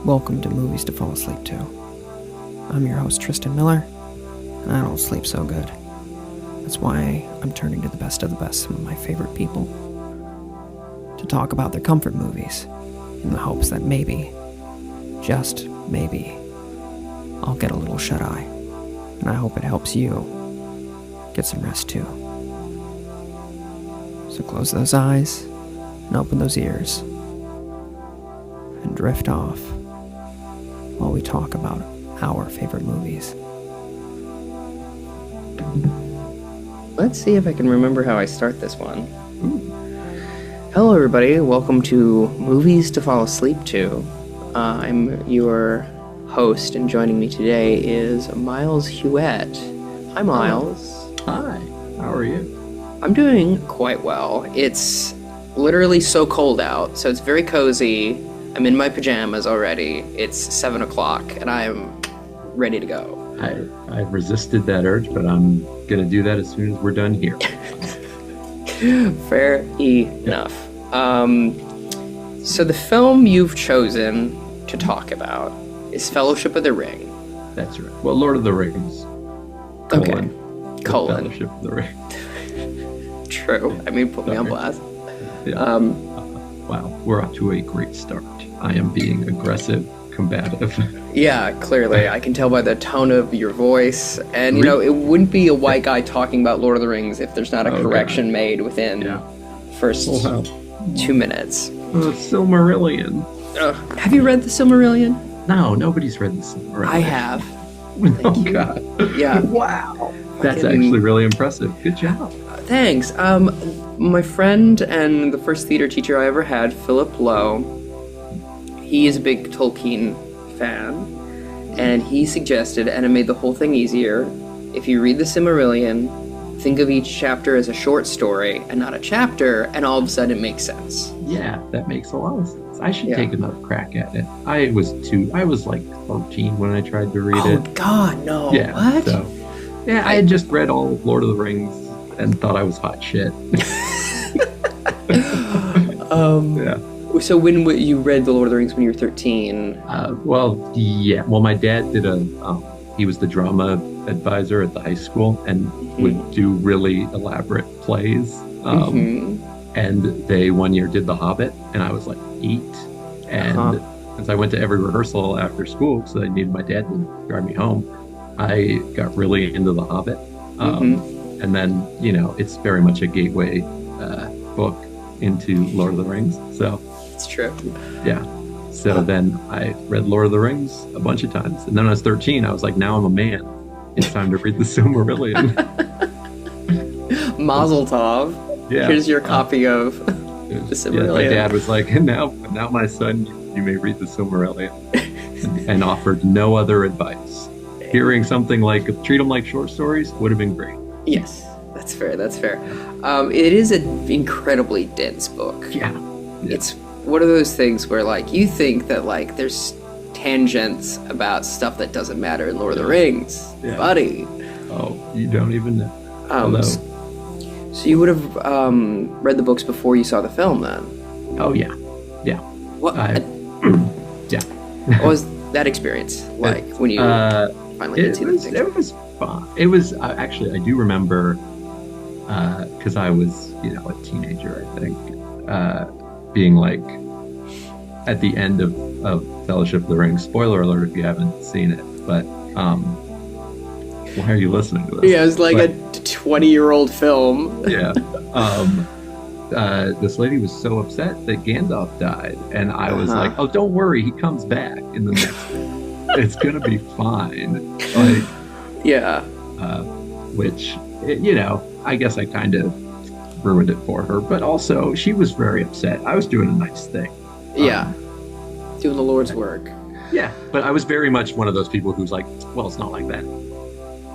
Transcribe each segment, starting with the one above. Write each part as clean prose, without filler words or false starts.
Welcome to Movies to Fall Asleep To. I'm your host, Tristan Miller, and I don't sleep so good. That's why I'm turning to the best of the best, some of my favorite people, to talk about their comfort movies, in the hopes that maybe, just maybe, I'll get a little shut-eye, and I hope it helps you get some rest too. So close those eyes, and open those ears, and drift off while we talk about our favorite movies. Let's see if I can remember how I start this one. Hello everybody, welcome to Movies to Fall Asleep To. I'm your host, and joining me today is Myles Hewette. Hi Myles. Hi, how are you? I'm doing quite well. It's literally so cold out, so it's very cozy. I'm in my pajamas already. It's 7 o'clock, and I am ready to go. I resisted that urge, but I'm going to do that as soon as we're done here. Fair enough. So the film you've chosen to talk about is Fellowship of the Ring. That's right. Well, Lord of the Rings. Okay. Colon. Fellowship of the Ring. True. I mean, put me on blast. Yeah. Wow, we're off to a great start. I am being aggressive, combative. Yeah, clearly. I can tell by the tone of your voice. And, you know, it wouldn't be a white guy talking about Lord of the Rings if there's not a correction made within first 2 minutes. Silmarillion. Have you read the Silmarillion? No, nobody's read the Silmarillion. I have. Oh, God. Yeah. Wow. That's actually really impressive. Good job. Thanks. My friend and the first theater teacher I ever had, Philip Lowe, he is a big Tolkien fan, and he suggested, and it made the whole thing easier, if you read the Silmarillion, think of each chapter as a short story and not a chapter, and all of a sudden it makes sense. Yeah, that makes a lot of sense. I should take another crack at it. I was like 13 when I tried to read it. Oh, God, no. Yeah, what? So, yeah, I had just read all of Lord of the Rings and thought I was hot shit. Yeah. So when you read The Lord of the Rings when you were 13? Well, my dad did he was the drama advisor at the high school and would do really elaborate plays. And they one year did The Hobbit, and I was like 8. And since I went to every rehearsal after school, so I needed my dad to drive me home, I got really into The Hobbit. And then, it's very much a gateway book into Lord of the Rings. So it's true. Yeah. So then I read Lord of the Rings a bunch of times. And then when I was 13, I was like, now I'm a man. It's time to read the Silmarillion. Mazel tov. Yeah. Here's your copy of the Silmarillion. Yeah, my dad was like, now my son, you may read the Silmarillion. and offered no other advice. Hearing something like, treat them like short stories would have been great. Yes, that's fair. It is an incredibly dense book. Yeah. It's one of those things where, you think that, there's tangents about stuff that doesn't matter in Lord of the Rings. Yeah. Buddy. Oh, you don't even know. So you would have read the books before you saw the film, then? Oh, yeah. Yeah. What? Yeah. What was that experience like when you finally did see the picture? It was fun. It was, actually, I do remember, because I was, a teenager, I think, being like, at the end of Fellowship of the Ring, spoiler alert if you haven't seen it, but why are you listening to this? Yeah, it was like a 20-year-old film. Yeah. This lady was so upset that Gandalf died, and I was like, oh, don't worry, he comes back in the next it's gonna be fine. Which, I guess I kind of ruined it for her, but also she was very upset. I was doing a nice thing. Doing the Lord's work. Yeah, but I was very much one of those people who's like, well, it's not like that.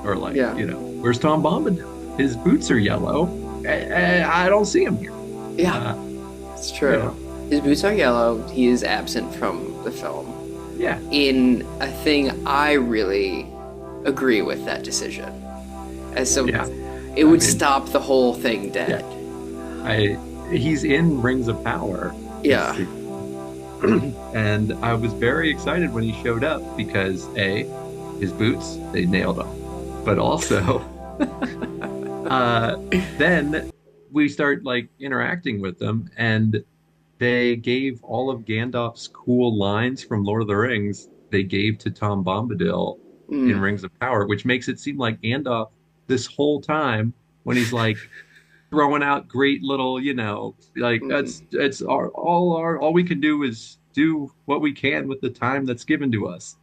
Or where's Tom Bombadil? His boots are yellow. I don't see him here. Yeah, it's true. His boots are yellow. He is absent from the film. Yeah. In a thing I really agree with that decision. It would stop the whole thing dead. He's in Rings of Power. Yeah. And I was very excited when he showed up because A, his boots, they nailed him. But also, uh, then we start like interacting with them, and they gave all of Gandalf's cool lines from Lord of the Rings, they gave to Tom Bombadil in Mm, Rings of Power, which makes it seem like Gandalf this whole time when he's like throwing out great little, like mm. it's all we can do is do what we can with the time that's given to us.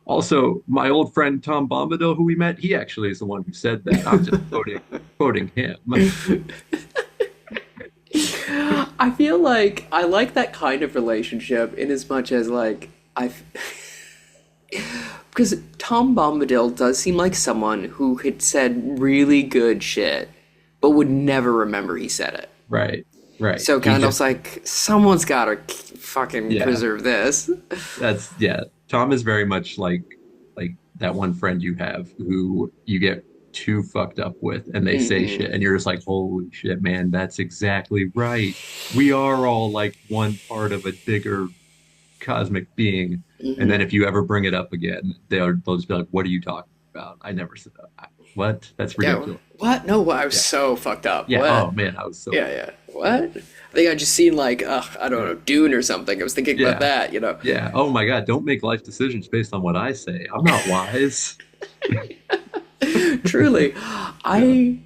Also, my old friend Tom Bombadil, who we met, he actually is the one who said that. I'm just quoting him. I feel like I like that kind of relationship in as much as like I because Tom Bombadil does seem like someone who had said really good shit, but would never remember he said it. Right, right. So He Gandalf's just, like, someone's gotta fucking yeah, preserve this. yeah. Tom is very much like that one friend you have who you get too fucked up with and they say Hmm. shit and you're just like, holy shit, man, that's exactly right. We are all like one part of a bigger cosmic being. And then Hmm. if you ever bring it up again, they'll just be like, what are you talking about? I never said that. What? That's Yeah. ridiculous. What? No, I was Yeah. so fucked up. Yeah. What? Oh man, I was so Yeah, yeah. What? I think I just seen like, I don't know, Dune or something. I was thinking about yeah. that, you know. Yeah. Oh my God, don't make life decisions based on what I say. I'm not wise. Truly, Yeah. I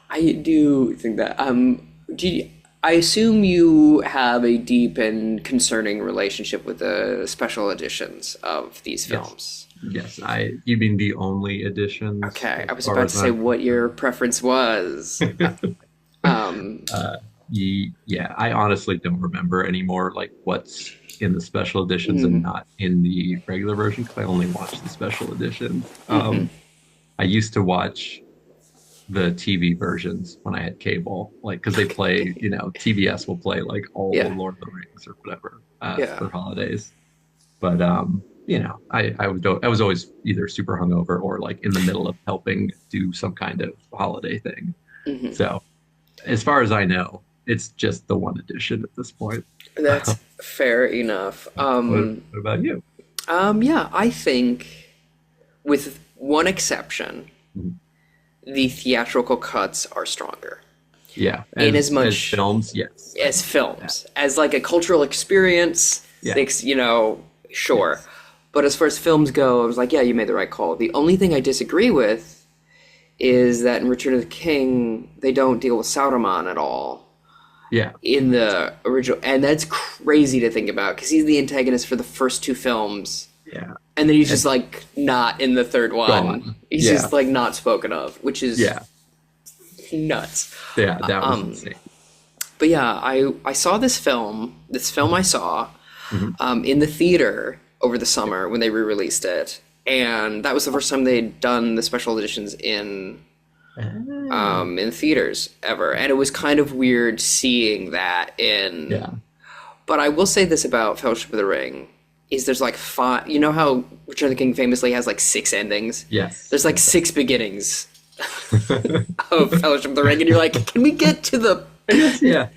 I do think that. I assume you have a deep and concerning relationship with the special editions of these Yes. films. Yes. You mean the only editions Okay, as I was far about as to say I'm what your concerned? preference was. Um, Uh, yeah, I honestly don't remember anymore, like what's in the special editions and mm, not in the regular version because I only watch the special editions. mhm. I used to watch the TV versions when I had cable, like because they play, TBS will play like all the Yeah, Lord of the Rings or whatever yeah. for holidays. But I was always either super hungover or like in the middle of helping do some kind of holiday thing. Hmm. So as far as I know, it's just the one edition at this point. That's fair enough. What about you? Yeah, I think with one exception, Mhm. the theatrical cuts are stronger. Yeah, In as as much films, yes, I as can agree with that. films, as like a cultural experience, Yeah, sure. yes, But as far as films go, I was like, yeah, you made the right call. The only thing I disagree with is that in Return of the King, they don't deal with Sauron at all yeah, in the original, and that's crazy to think about because he's the antagonist for the first two films, yeah, and then he's just and like not in the third one. gone. He's Yeah, just like not spoken of, which is yeah, nuts. yeah. That was Um, insane. but yeah, I saw this film. This film I saw Mhm. in the theater over the summer when they re-released it, and that was the first time they'd done the special editions Ah, in theaters ever, and it was kind of weird seeing that in. yeah, But I will say this about Fellowship of the Ring: is there's like five. You know how Return of the King famously has like six endings? yes, There's like yes. six beginnings of Fellowship of the Ring, and you're like, can we get to the I guess, yeah,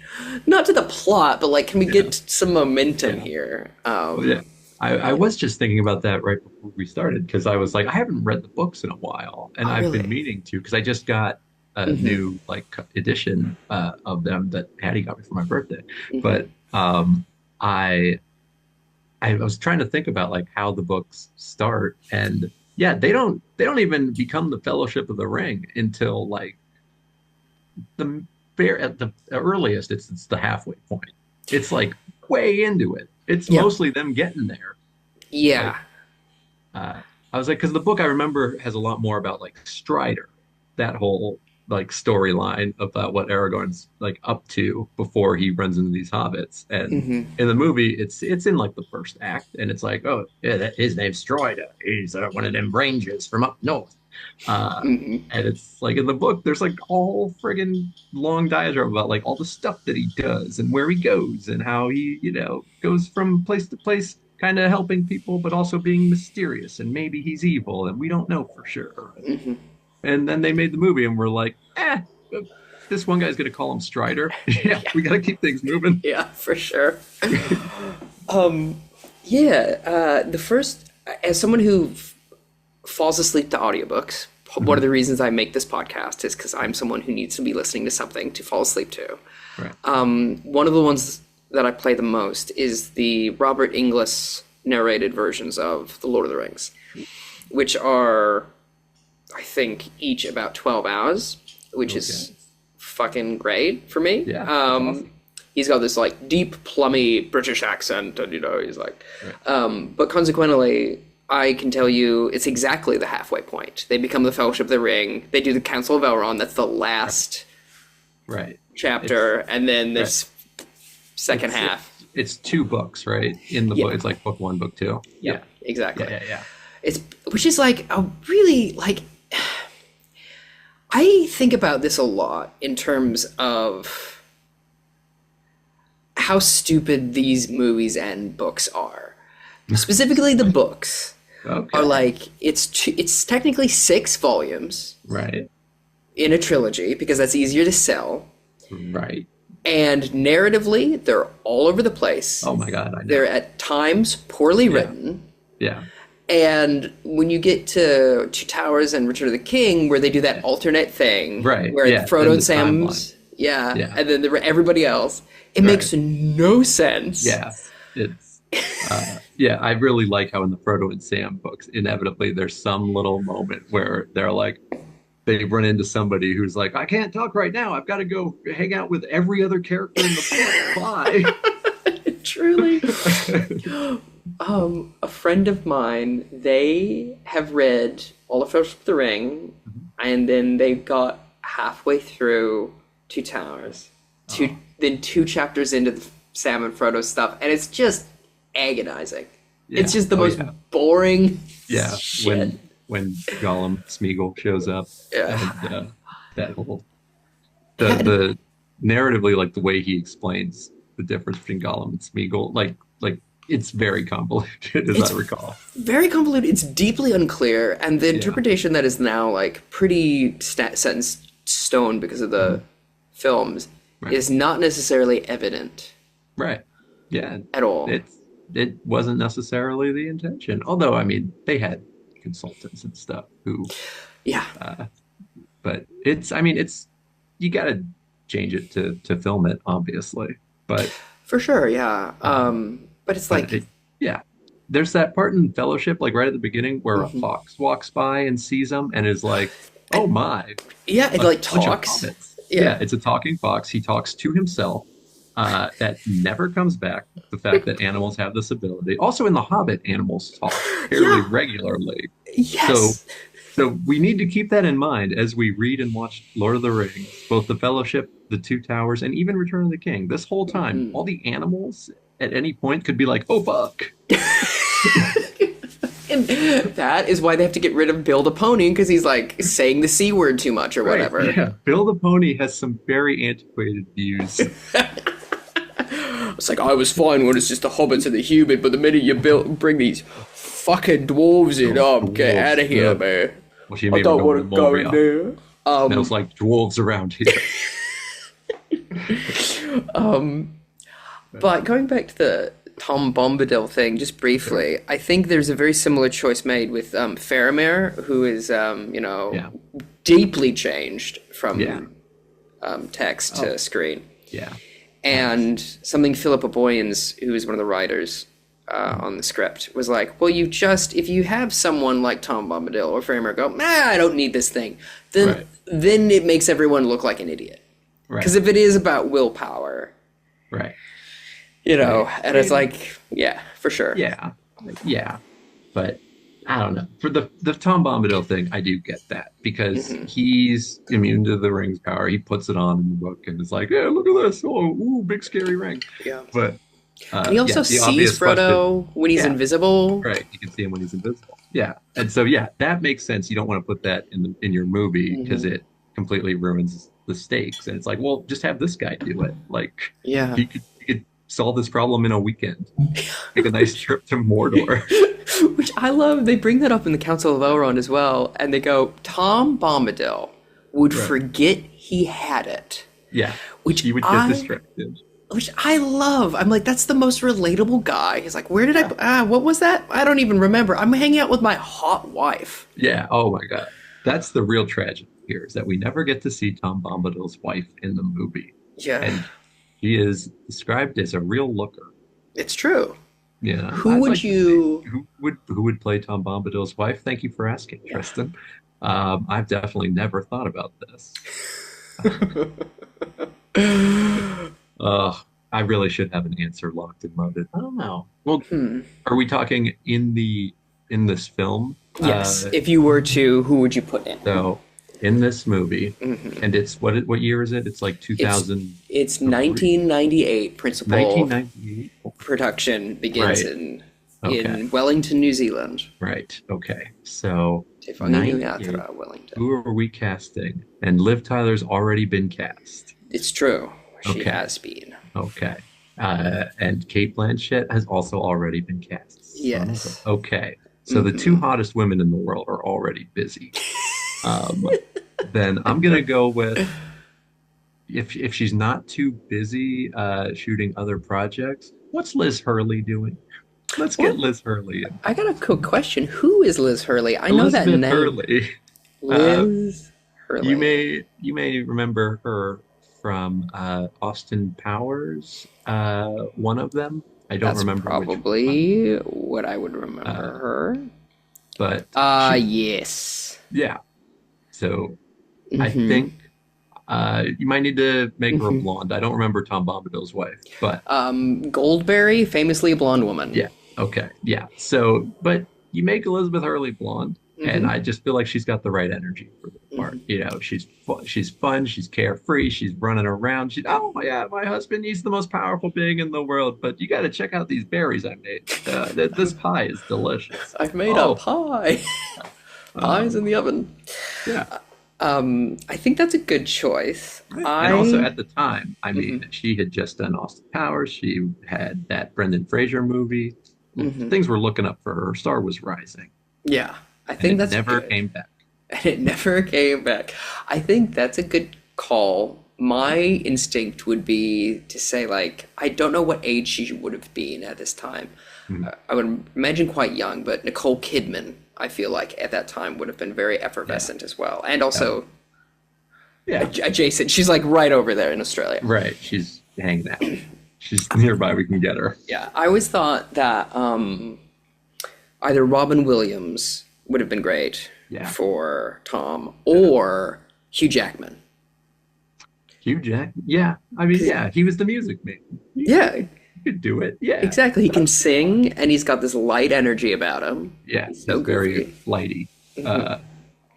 not to the plot, but like, can we yeah, get some momentum yeah. here? Well, yeah. I was just thinking about that right before we started because I was like, I haven't read the books in a while, and Oh, I've been really? meaning to because I just got a Hmm. new like edition of them that Patty got me for my birthday. Hmm. But I I was trying to think about like how the books start, and yeah, they don't even become the Fellowship of the Ring until like the at the earliest. It's the halfway point. It's like way into it. It's Yeah. mostly them getting there. Yeah. Like uh, I was like, because the book I remember has a lot more about like Strider, that whole like storyline about what Aragorn's like up to before he runs into these hobbits. And Hmm. in the movie, it's in like the first act, and it's like, oh yeah, his name's Strider. He's one of them rangers from up north. Uh, Hmm. and it's like in the book, there's like a whole friggin' long diatribe about like all the stuff that he does and where he goes and how he, goes from place to place, kind of helping people, but also being mysterious. And maybe he's evil, and we don't know for sure. Hmm. And then they made the movie, and we're like, this one guy's gonna call him Strider. Yeah, we gotta keep things moving. Yeah, for sure. The first, as someone who falls asleep to audiobooks, one of the reasons I make this podcast is because I'm someone who needs to be listening to something to fall asleep to. Right. One of the ones that I play the most is the Robert Inglis narrated versions of The Lord of the Rings, which are, I think, each about 12 hours, which is fucking great for me. Yeah. Awesome. He's got this like deep, plummy British accent, and he's like, but consequently, I can tell you it's exactly the halfway point. They become the Fellowship of the Ring. They do the Council of Elrond. That's the last chapter, and then this second half. It's 2 books, right? In the book, it's like book 1, book 2. Yeah, exactly. Yeah. It's which is like a really like. I think about this a lot in terms of how stupid these movies and books are. Specifically, the books are like it's technically 6 volumes, right, in a trilogy because that's easier to sell, right. And narratively, they're all over the place. Oh my God, I know. They're at times poorly written. Yeah. And when you get to Two Towers and Return of the King, where they do that alternate thing, right? Where Frodo and Sam's, and then everybody else, it makes no sense. Yeah, it's I really like how in the Frodo and Sam books, inevitably there's some little moment where they're like, they run into somebody who's like, I can't talk right now. I've got to go hang out with every other character in the book. Bye. Truly. A friend of mine, they have read all of Fellowship of the Ring, and then they got halfway through Two Towers, then 2 chapters into the Sam and Frodo stuff, and it's just agonizing. Yeah. It's just the most boring shit. When Gollum Smeagol shows up, and that whole the narratively, like the way he explains the difference between Gollum and Smeagol, like it's very convoluted, as I recall. Very convoluted. It's deeply unclear, and the interpretation that is now like pretty set in stone because of the films is not necessarily evident. Right. Yeah. At all. It wasn't necessarily the intention. Although, I mean, they had consultants and stuff who. Yeah. But it's you got to change it to film it, obviously. But for sure, yeah. But it's like, there's that part in Fellowship, like right at the beginning, where a fox walks by and sees them and is like, "Oh my!" Yeah, it like talks. Yeah, it's a talking fox. He talks to himself. That never comes back. The fact that animals have this ability. Also, in The Hobbit, animals talk fairly regularly. Yes. So we need to keep that in mind as we read and watch Lord of the Rings, both the Fellowship, the Two Towers, and even Return of the King. This whole time, all the animals at any point could be like, "Oh fuck." And that is why they have to get rid of Bill the Pony, because he's like saying the C word too much or whatever. Yeah, Bill the Pony has some very antiquated views. It's like, I was fine when it's just the hobbits and the human, but the minute you bring these fucking dwarves in, get out of here, man. What do you mean? I don't want to go in there. Smells like dwarves around here. But going back to the Tom Bombadil thing, just briefly, I think there's a very similar choice made with Faramir, who is, deeply changed from text to screen. Yeah. And something Philippa Boyens, who is one of the writers on the script, was like, well, if you have someone like Tom Bombadil or Faramir go, I don't need this thing, then it makes everyone look like an idiot. Because if it is about willpower, and it's like, for sure. Yeah. But I don't know. For the Tom Bombadil thing, I do get that, because he's immune to the ring's power. He puts it on in the book and it's like, yeah, look at this. Oh, ooh, big scary ring. Yeah. But and he also sees Frodo when he's invisible. Right. You can see him when he's invisible. Yeah. And so, that makes sense. You don't want to put that in your movie because it completely ruins the stakes. And it's like, well, just have this guy do it. Like, he could solve this problem in a weekend. Take a nice trip to Mordor. Which I love. They bring that up in the Council of Elrond as well, and they go, Tom Bombadil would forget he had it. Yeah, which he would get distracted. which I love. I'm like, that's the most relatable guy. He's like, where did what was that? I don't even remember. I'm hanging out with my hot wife. Yeah. Oh my God. That's the real tragedy here is that we never get to see Tom Bombadil's wife in the movie. Yeah, And she is described as a real looker. it's true. Yeah. Who I'd would like to see you? who would play Tom Bombadil's wife? Thank you for asking, Tristan. I've definitely never thought about this. I really should have an answer locked and loaded. I don't know. Well, Hmm. are we talking in this film? Yes. If you were to, who would you put in? So in this movie, Mhm. and it's what year is it? It's like It's 2003, it's 1998. Principal 1998. production begins Right. in Okay. Wellington, New Zealand. Right. Okay. So Te whanginui 98. atra, Wellington. Who are we casting? And Liv Tyler's already been cast. It's true. She Okay. has been. Okay. And Kate Blanchett has also already been cast. Yes. Okay. So the two Mhm. hottest women in the world are already busy. Um, then I'm gonna go with if she's not too busy shooting other projects, what's Liz Hurley doing? Let's get Well, Liz Hurley in. I got a quick question. Who is Liz Hurley? I know that Elizabeth name. Hurley. Liz Hurley. You may remember her from Austin Powers, one of them. I don't That's remember which one, probably what I would remember uh, her. but Yes. yeah. So I Mhm. think you might need to make her a Mhm. blonde. I don't remember Tom Bombadil's wife, but Goldberry, famously a blonde woman. yeah, okay, yeah. So, but you make Elizabeth Hurley blonde, and Mhm. I just feel like she's got the right energy for the part. Mhm. You know, she's fun, she's carefree, she's running around. She's oh my God, my husband, he's the most powerful being in the world. But you got to check out these berries I made. This pie is delicious. I've made a Oh, pie. Pie's in um, the oven. yeah. I think that's a good choice. And also I at the time, I Mhm. mean, she had just done Austin Powers. She had that Brendan Fraser movie. Mhm. Things were looking up for her. Her star was rising, Yeah, I and think it that's never good. came back. And it never came back. I think that's a good call. My instinct would be to say, like, I don't know what age she would have been at this time. Mhm. I would imagine quite young, but Nicole Kidman, I feel like at that time would have been very Yeah. effervescent as well. And Oh, also yeah. adjacent. She's like right over there in Australia. Right. She's hanging out. She's nearby. We can get her. Yeah, I always thought that either Robin Williams would have been great Yeah. for Tom or Hugh Jackman. Hugh Jack. Yeah. I mean, yeah. He was the music man. Yeah, He could do it. Yeah. exactly. He can sing and he's got this light energy about him. Yeah. He's so He's very goofy. flighty. Mhm.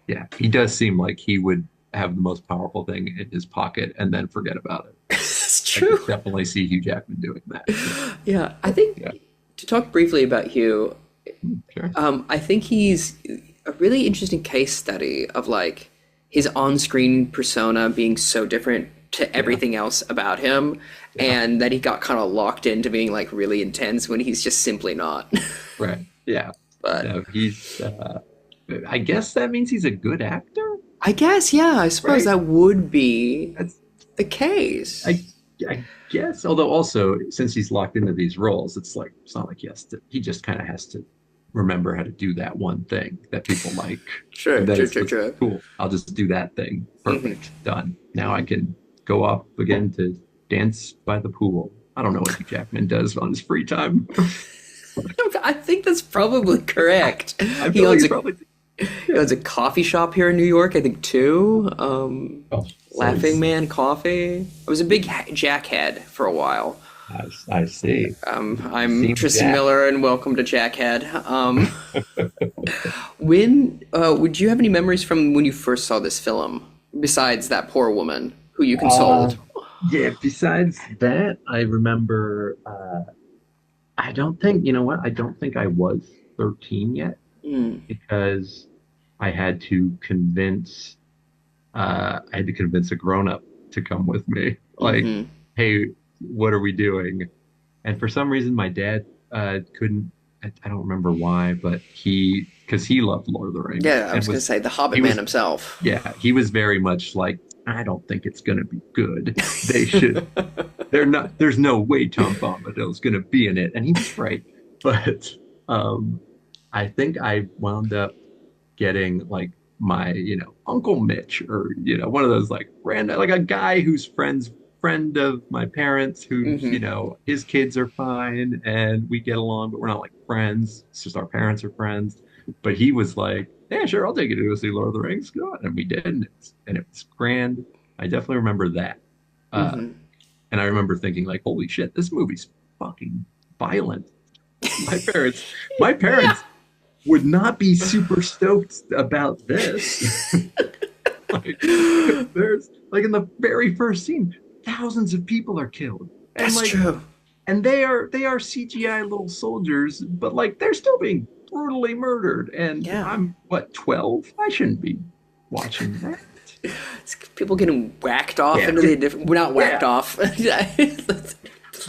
Yeah. He does seem like he would have the most powerful thing in his pocket and then forget about it. It's I could true. definitely see Hugh Jackman doing that. Yeah, I think Yeah. to talk briefly about Hugh, Sure. I think he's a really interesting case study of like his on-screen persona being so different to everything else about him, Yeah. and that he got kind of locked into being like really intense when he's just simply not. Right. Yeah. But No, he's I guess that means he's a good actor. I guess, yeah, I suppose Right. that would be That's the case. I guess. Although also since he's locked into these roles, it's not like he just kind of has to remember how to do that one thing that people like. Sure, And then sure, it's sure, just, sure. cool. I'll just do that thing. Perfect. Done. Now I can go off again to dance by the pool. I don't know what Hugh Jackman does on his free time. I think that's probably correct. I He feel like owns he's a probably he owns a coffee shop here in New York, I think too. oh, Laughing Man Coffee. I was a big Jackhead for a while. I see. I'm Seems Tristan Jack. Miller, and welcome to Jackhead. When would you have any memories from when you first saw this film, besides that poor woman who you consoled? Yeah, besides that, I remember I don't think, you know what? I don't think I was 13 yet Mm, because I had to convince a grown-up to come with me. Like, mhm. hey, what are we doing? And for some reason my dad couldn't I don't remember why, but because he loved Lord of the Rings Yeah, I and was going to say the he Hobbit was man himself. yeah, he was very much like I don't think it's going to be good. They should. They're not. There's no way Tom Bombadil's going to be in it, and he was right. But um, I think I wound up getting like my, Uncle Mitch, or one of those like random, like a guy who's friend of my parents, who's his kids are fine and we get along, but we're not like friends. It's just our parents are friends. But he was like, "Yeah, sure, I'll take you to go see Lord of the Rings." Go on. And we did, and it was grand. I definitely remember that. Uh, Mm-hmm. and I remember thinking like, "Holy shit, this movie's fucking violent." My parents, my Yeah. parents would not be super stoked about this. Like, there's like in the very first scene, thousands of people are killed, and That's like, true. and they are CGI little soldiers, but like they're still being brutally murdered. And Yeah. I'm what, 12? I shouldn't be watching that. It's people getting whacked off Yeah. into the different. Well, not whacked Yeah. off.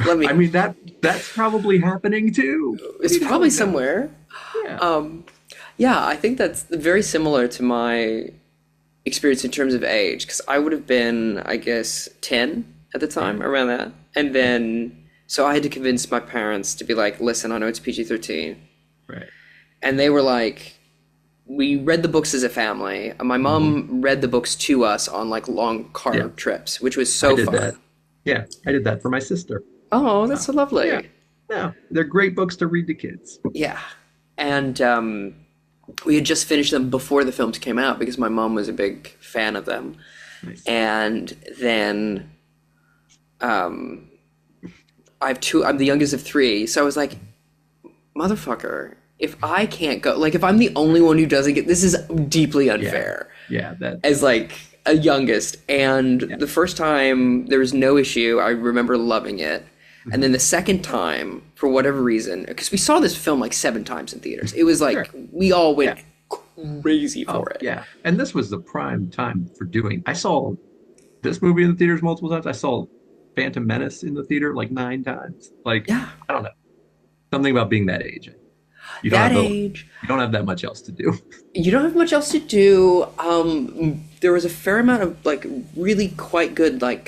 Let me. I mean, that's probably happening too. It's You don't probably know. somewhere. Yeah. Yeah, I think that's very similar to my experience in terms of age, because I would have been, I guess, 10 at the time, around that. And then, so I had to convince my parents to be like, listen, I know it's PG-13. Right. And they were like, we read the books as a family. My mom read the books to us on like long car Yeah. trips, which was I so did fun. that. Yeah, I did that for my sister. Oh, that's so lovely. Yeah. No, they're great books to read to kids. Yeah. And we had just finished them before the films came out because my mom was a big fan of them. Nice. And then I'm the youngest of three, so I was like, motherfucker, if I can't go, like if I'm the only one who doesn't get, this is deeply unfair. Yeah, that As like a youngest. And the first time there was no issue, I remember loving it. And then the second time, for whatever reason, because we saw this film like 7 times in theaters, it was like we all went crazy for it. Yeah. And this was the prime time for doing. I saw this movie in the theaters multiple times. I saw Phantom Menace in the theater like 9 times. Like, Yeah. I don't know. Something about being that age. You That have age. you don't have that much else to do. You don't have much else to do. There was a fair amount of like really quite good like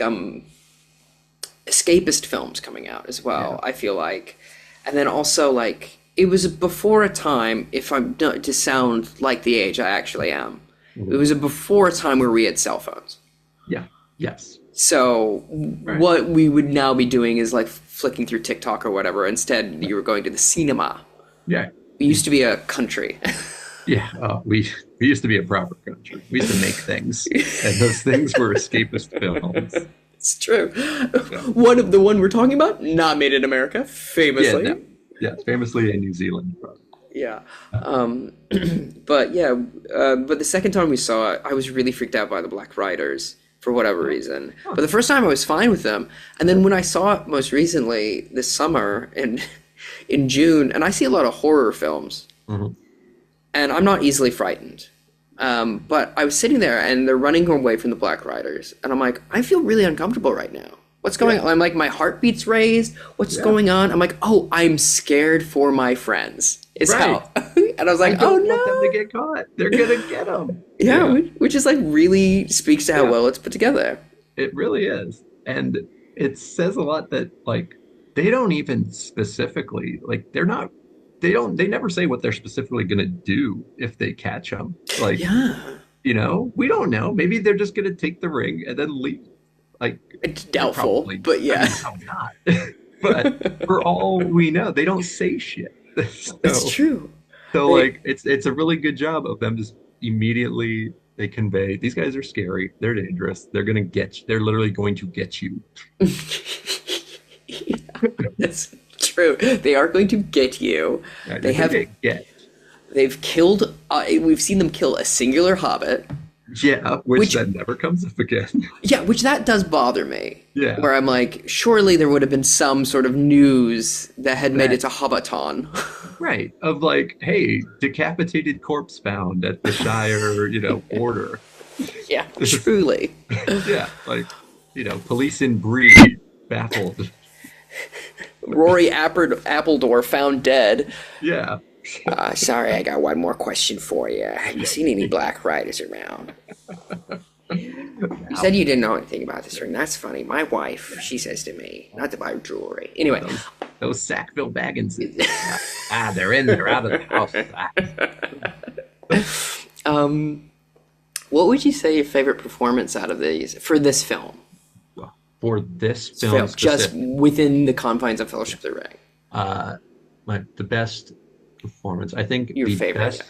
escapist films coming out as well, I feel like. And then also like it was before a time, if I'm not to sound like the age I actually am, it was before a time where we had cell phones. Yeah. Yes. So what we would now be doing is like flicking through TikTok or whatever. Instead, you were going to the cinema. Yeah. We used to be a country. Yeah. We used to be a proper country. We used to make things, and those things were escapist films. It's true. The one we're talking about, not made in America, famously. Yeah, famously a New Zealand product. Yeah. But the second time we saw it, I was really freaked out by the Black Riders for whatever reason. But the first time I was fine with them. And then when I saw it most recently this summer in June, and I see a lot of horror films, and I'm not easily frightened. But I was sitting there and they're running away from the Black Riders. And I'm like, I feel really uncomfortable right now. What's going on? I'm like, my heartbeat's raised. What's going on? I'm like, oh, I'm scared for my friends. How. And I was like, I don't oh no. want them to get caught. They're gonna get them. Yeah, which is like really speaks to how well it's put together. It really is. And it says a lot that like they don't even specifically like they never say what they're specifically gonna do if they catch them. Like we don't know. Maybe they're just gonna take the ring and then leave. Like It's doubtful, probably, but yeah. I mean, how not? But for all we know, they don't say shit. So, It's true. So like it's a really good job of them just immediately they convey these guys are scary, they're dangerous, they're literally going to get you. That's true. They are going to get you. They've killed we've seen them kill a singular hobbit. Yeah, which that never comes up again. Yeah, which that does bother me. Yeah. Where I'm like, surely there would have been some sort of news that had made it to Hobbiton. Right. Of like, hey, decapitated corpse found at the Shire, border. Yeah, truly. Yeah, like, police in Bree baffled. Rory Appledore found dead. Yeah. Sorry, I got one more question for you. Have you seen any Black Riders around? You said you didn't know anything about this ring. That's funny. My wife, she says to me, not to buy jewelry. Anyway. Those Sackville Bagginses. They're in. They're out of the house. What would you say your favorite performance out of these for this film? For this film, just within the confines of Fellowship of the Ring. The best performance, I think. Your favorite?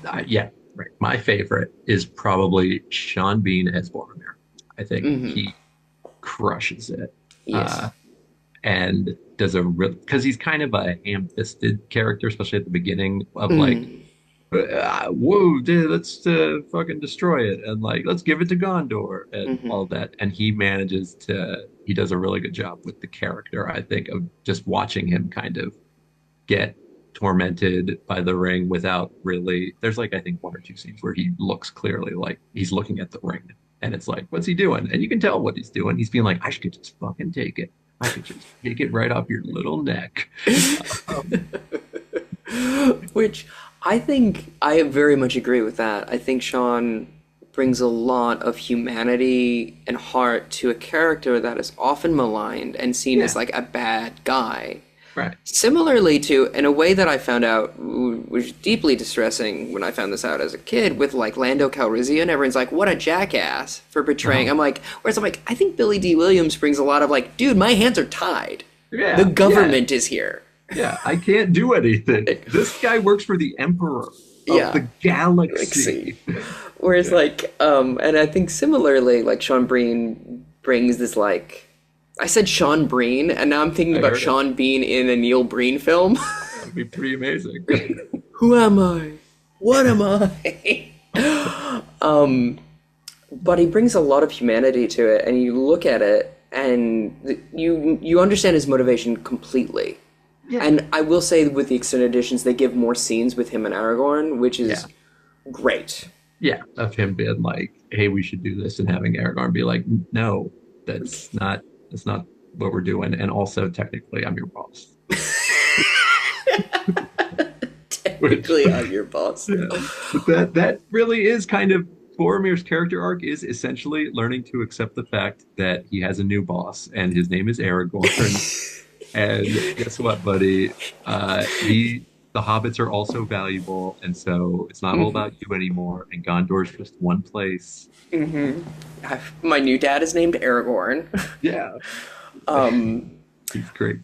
Right. My favorite is probably Sean Bean as Boromir. I think he crushes it. Yes. And does because he's kind of a ham-fisted character, especially at the beginning of whoa, dude, let's fucking destroy it, and let's give it to Gondor and all that. And he does a really good job with the character, I think, of just watching him kind of get tormented by the ring without really. There's I think one or two scenes where he looks clearly like he's looking at the ring, and it's what's he doing? And you can tell what he's doing. He's being I should just fucking take it. I could just take it right off your little neck. Which I think I very much agree with that. I think Sean brings a lot of humanity and heart to a character that is often maligned and seen as a bad guy. Right. Similarly to, in a way that I found out was deeply distressing when I found this out as a kid with Lando Calrissian, everyone's what a jackass for portraying. Whereas I'm I think Billy D. Williams brings a lot of dude, my hands are tied. Yeah. The government is here. Yeah, I can't do anything. This guy works for the Emperor of the galaxy. Whereas and I think similarly, Sean Bean brings this I said Sean Breen, and now I'm thinking about Sean Bean in a Neil Breen film. That'd be pretty amazing. Who am I? What am I? But he brings a lot of humanity to it, and you look at it, and you understand his motivation completely. Yeah. And I will say, with the extended editions, they give more scenes with him and Aragorn, which is great. Yeah, of him being hey, we should do this, and having Aragorn be no, that's not what we're doing. And also, technically, I'm your boss. Technically, I'm your boss. Yeah. But that really is kind of Boromir's character arc, is essentially learning to accept the fact that he has a new boss, and his name is Aragorn. And guess what, buddy? The hobbits are also valuable, and so it's not all about you anymore. And Gondor's just one place. My new dad is named Aragorn. Yeah. He's great.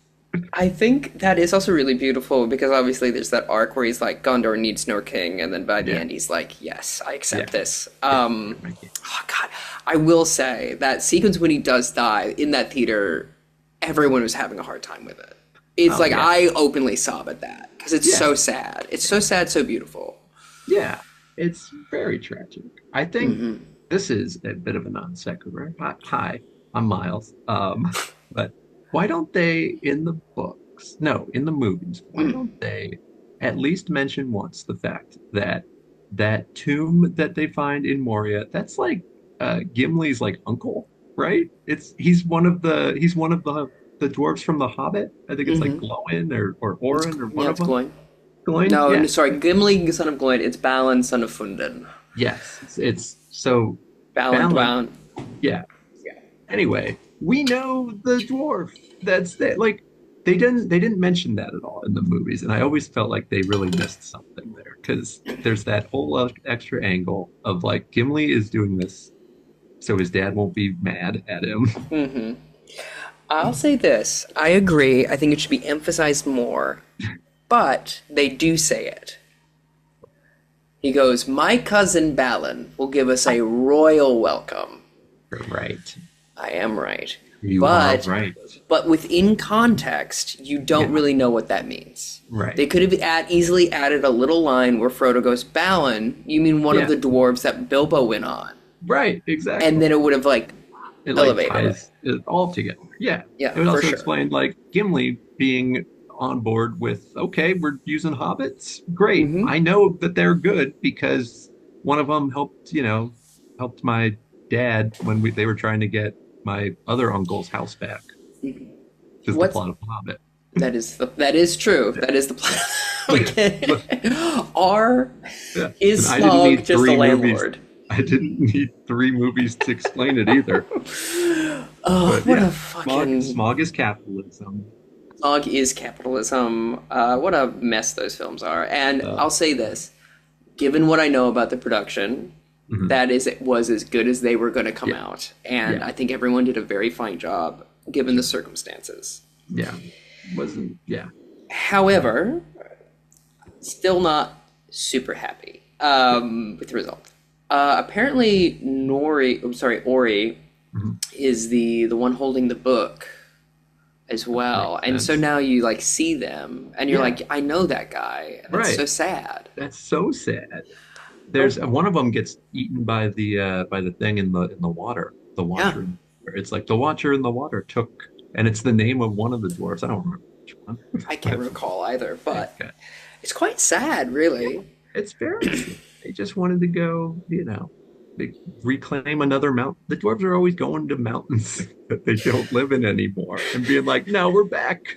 I think that is also really beautiful because obviously there's that arc where he's Gondor needs no king, and then by the end he's yes, I accept this. Oh God, I will say that sequence when he does die in that theater, everyone was having a hard time with it. It's I openly sob at that because it's so sad. It's so sad, so beautiful. Yeah, it's very tragic. I think this is a bit of a non sequitur. Hi, I'm Myles. But why don't they, in the movies, why don't they at least mention once the fact that that tomb that they find in Moria, that's Gimli's uncle, right? He's one of the dwarves from The Hobbit. I think it's Glóin or Orin or one of them. Glóin. Glóin? No, sorry, Gimli, son of Glóin. It's Balin, son of Fundin. Yes, it's so Balin. Yeah. Anyway, we know the dwarf. That's that. They didn't mention that at all in the movies, and I always felt like they really missed something there because there's that whole extra angle of Gimli is doing this so his dad won't be mad at him. I'll say this. I agree. I think it should be emphasized more, but they do say it. He goes, "My cousin Balin will give us a royal welcome." Right. I am right. You are right. But within context, you don't really know what that means. Right. They could have easily added a little line where Frodo goes, "Balin, you mean one of the dwarves that Bilbo went on?" Right, exactly. And then it would have elevated ties it all together. Yeah. Yeah. It would also explain Gimli being on board with, okay, we're using hobbits. Great. I know that they're good because one of them helped my dad when they were trying to get my other uncle's house back. Just the plot of Hobbit. That is true. That is the plot. Is Smaug just a landlord? I didn't need three movies to explain it either. Oh, But what yeah, a fucking smog is capitalism. smog is capitalism. What a mess those films are. And Uh, I'll say this, given what I know about the production, mhm. that is it was as good as they were going to come Yeah, out. And yeah, I think everyone did a very fine job given the circumstances. yeah. Wasn't yeah. However, still not super happy with the result. Apparently, Ori Mhm. is the one holding the book as well, Makes and so sense. now you like see them, and you're Yeah, like, I know that guy, and that's so right. sad. That's so sad. Oh, There's one of them gets eaten by the thing in the water. The yeah, Watcher. It's like the Watcher in the water took, and it's the name of one of the dwarves. I don't remember which one, I can't but recall either, but okay. it's quite sad, Yeah, really. it's very sad. They just wanted to go, they reclaim another mountain. The dwarves are always going to mountains that they don't live in anymore and being like, no, we're back.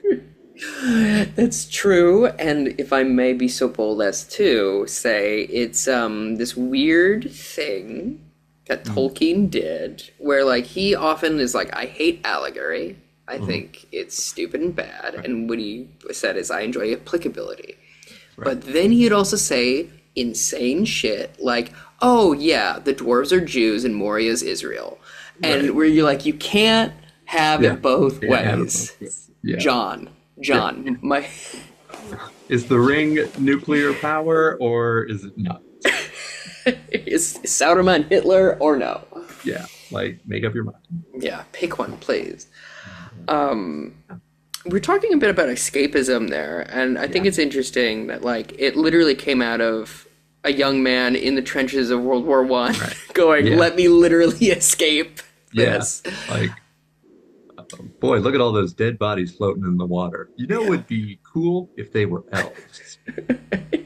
That's true, and if I may be so bold as to say, it's this weird thing that Mhm. Tolkien did, where like he often is like, I hate allegory. I Mhm. think it's stupid and bad, Right, and what he said is, I enjoy applicability. right, But then he'd also say insane shit like, "Oh yeah, the dwarves are Jews and Moria's Israel," right. and where you're like, you can't have Yeah. it both Can't have it both ways. ways. Yeah. John, Yeah. John, my Is the ring nuclear power or is it not? is Sauerman Hitler or no? Yeah, like make up your mind. Yeah, pick one, please. We're talking a bit about escapism there, and I think Yeah, it's interesting that like it literally came out of a young man in the trenches of World War One right. going, Yeah, "Let me literally escape yeah. this." Like, boy, look at all those dead bodies floating in the water. You know, it Yeah. would be cool if they were elves.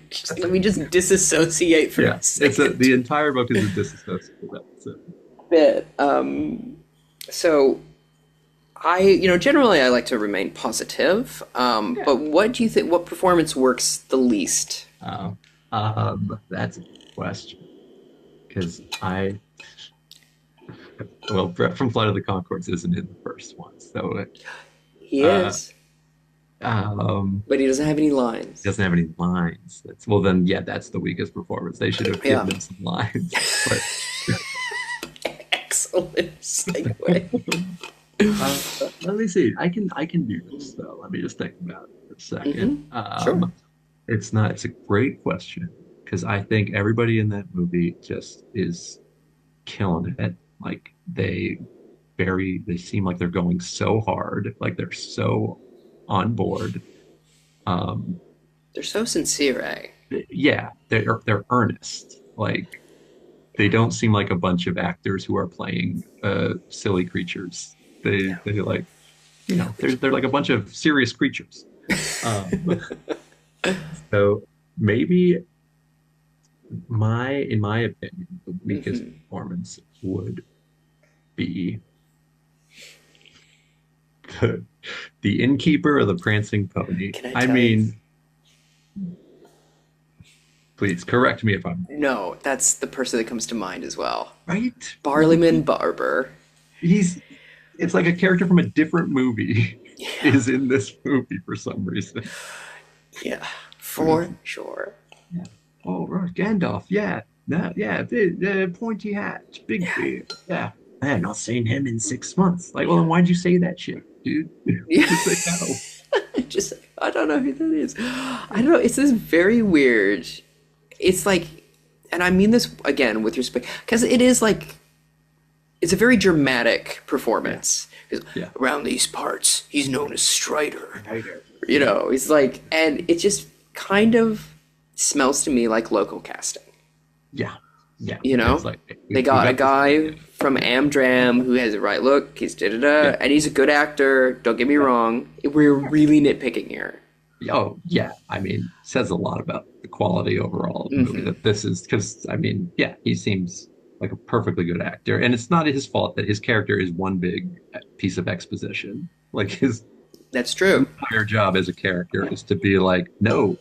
Just, That's let me just disassociate for yeah. a It's a second. the entire book is a disassociative episode. Bit. So generally I like to remain positive. Yeah. But what do you think? What performance works the least? That's a good question because well, Brett from Flight of the Conchords isn't in the first one, so He uh, is, um, but he doesn't have any he lines. doesn't have any lines. That's well, then yeah, that's the weakest performance. They should have Yeah. given him some lines, but Excellent segue. uh, let me see. I can do this though. Let me just think about it for a second. Sure. It's not. It's a great question because I think everybody in that movie just is killing it. Like they seem like they're going so hard, like they're so on board. Um, They're so sincere, eh? yeah, they're earnest. Like they don't seem like a bunch of actors who are playing silly creatures. Yeah. They like they're like a bunch of serious creatures. Um, so maybe in my opinion, the weakest hmm performance would be the, the innkeeper of the prancing pony. Can I I tell you? mean, please correct me if I'm No, that's the person that comes to mind as well. right. Barleyman Barber. He's it's like a character from a different movie Yeah. is in this movie for some reason. Yeah, What is for it? sure. Yeah. Oh, right, Gandalf. Yeah. No, yeah, pointy hat, big Yeah. beard. Yeah. I have not seen him in 6 months. Like, well, then why'd you say that shit, dude? Yeah. Just say no. Just, I don't know who that is. I don't know. It's this very weird. It's like, and I mean this again with respect, because it is like, it's a very dramatic Yeah. performance. 'Cause Yeah. around these parts, he's known as Strider. Tighter. Yeah. He's like, and it just kind of smells to me like local casting. Yeah. Yeah. You know, It's like they we got a got this guy guy. from Amdram who has the right look. He's da da da, Yeah. and he's a good actor. Don't get me Yeah. wrong. We're really nitpicking here. Oh, yeah. I mean, says a lot about the quality overall of the movie hmm that this is because I mean, yeah, he seems like a perfectly good actor, and it's not his fault that his character is one big piece of exposition. Like his That's true. entire job as a character is to be like, no,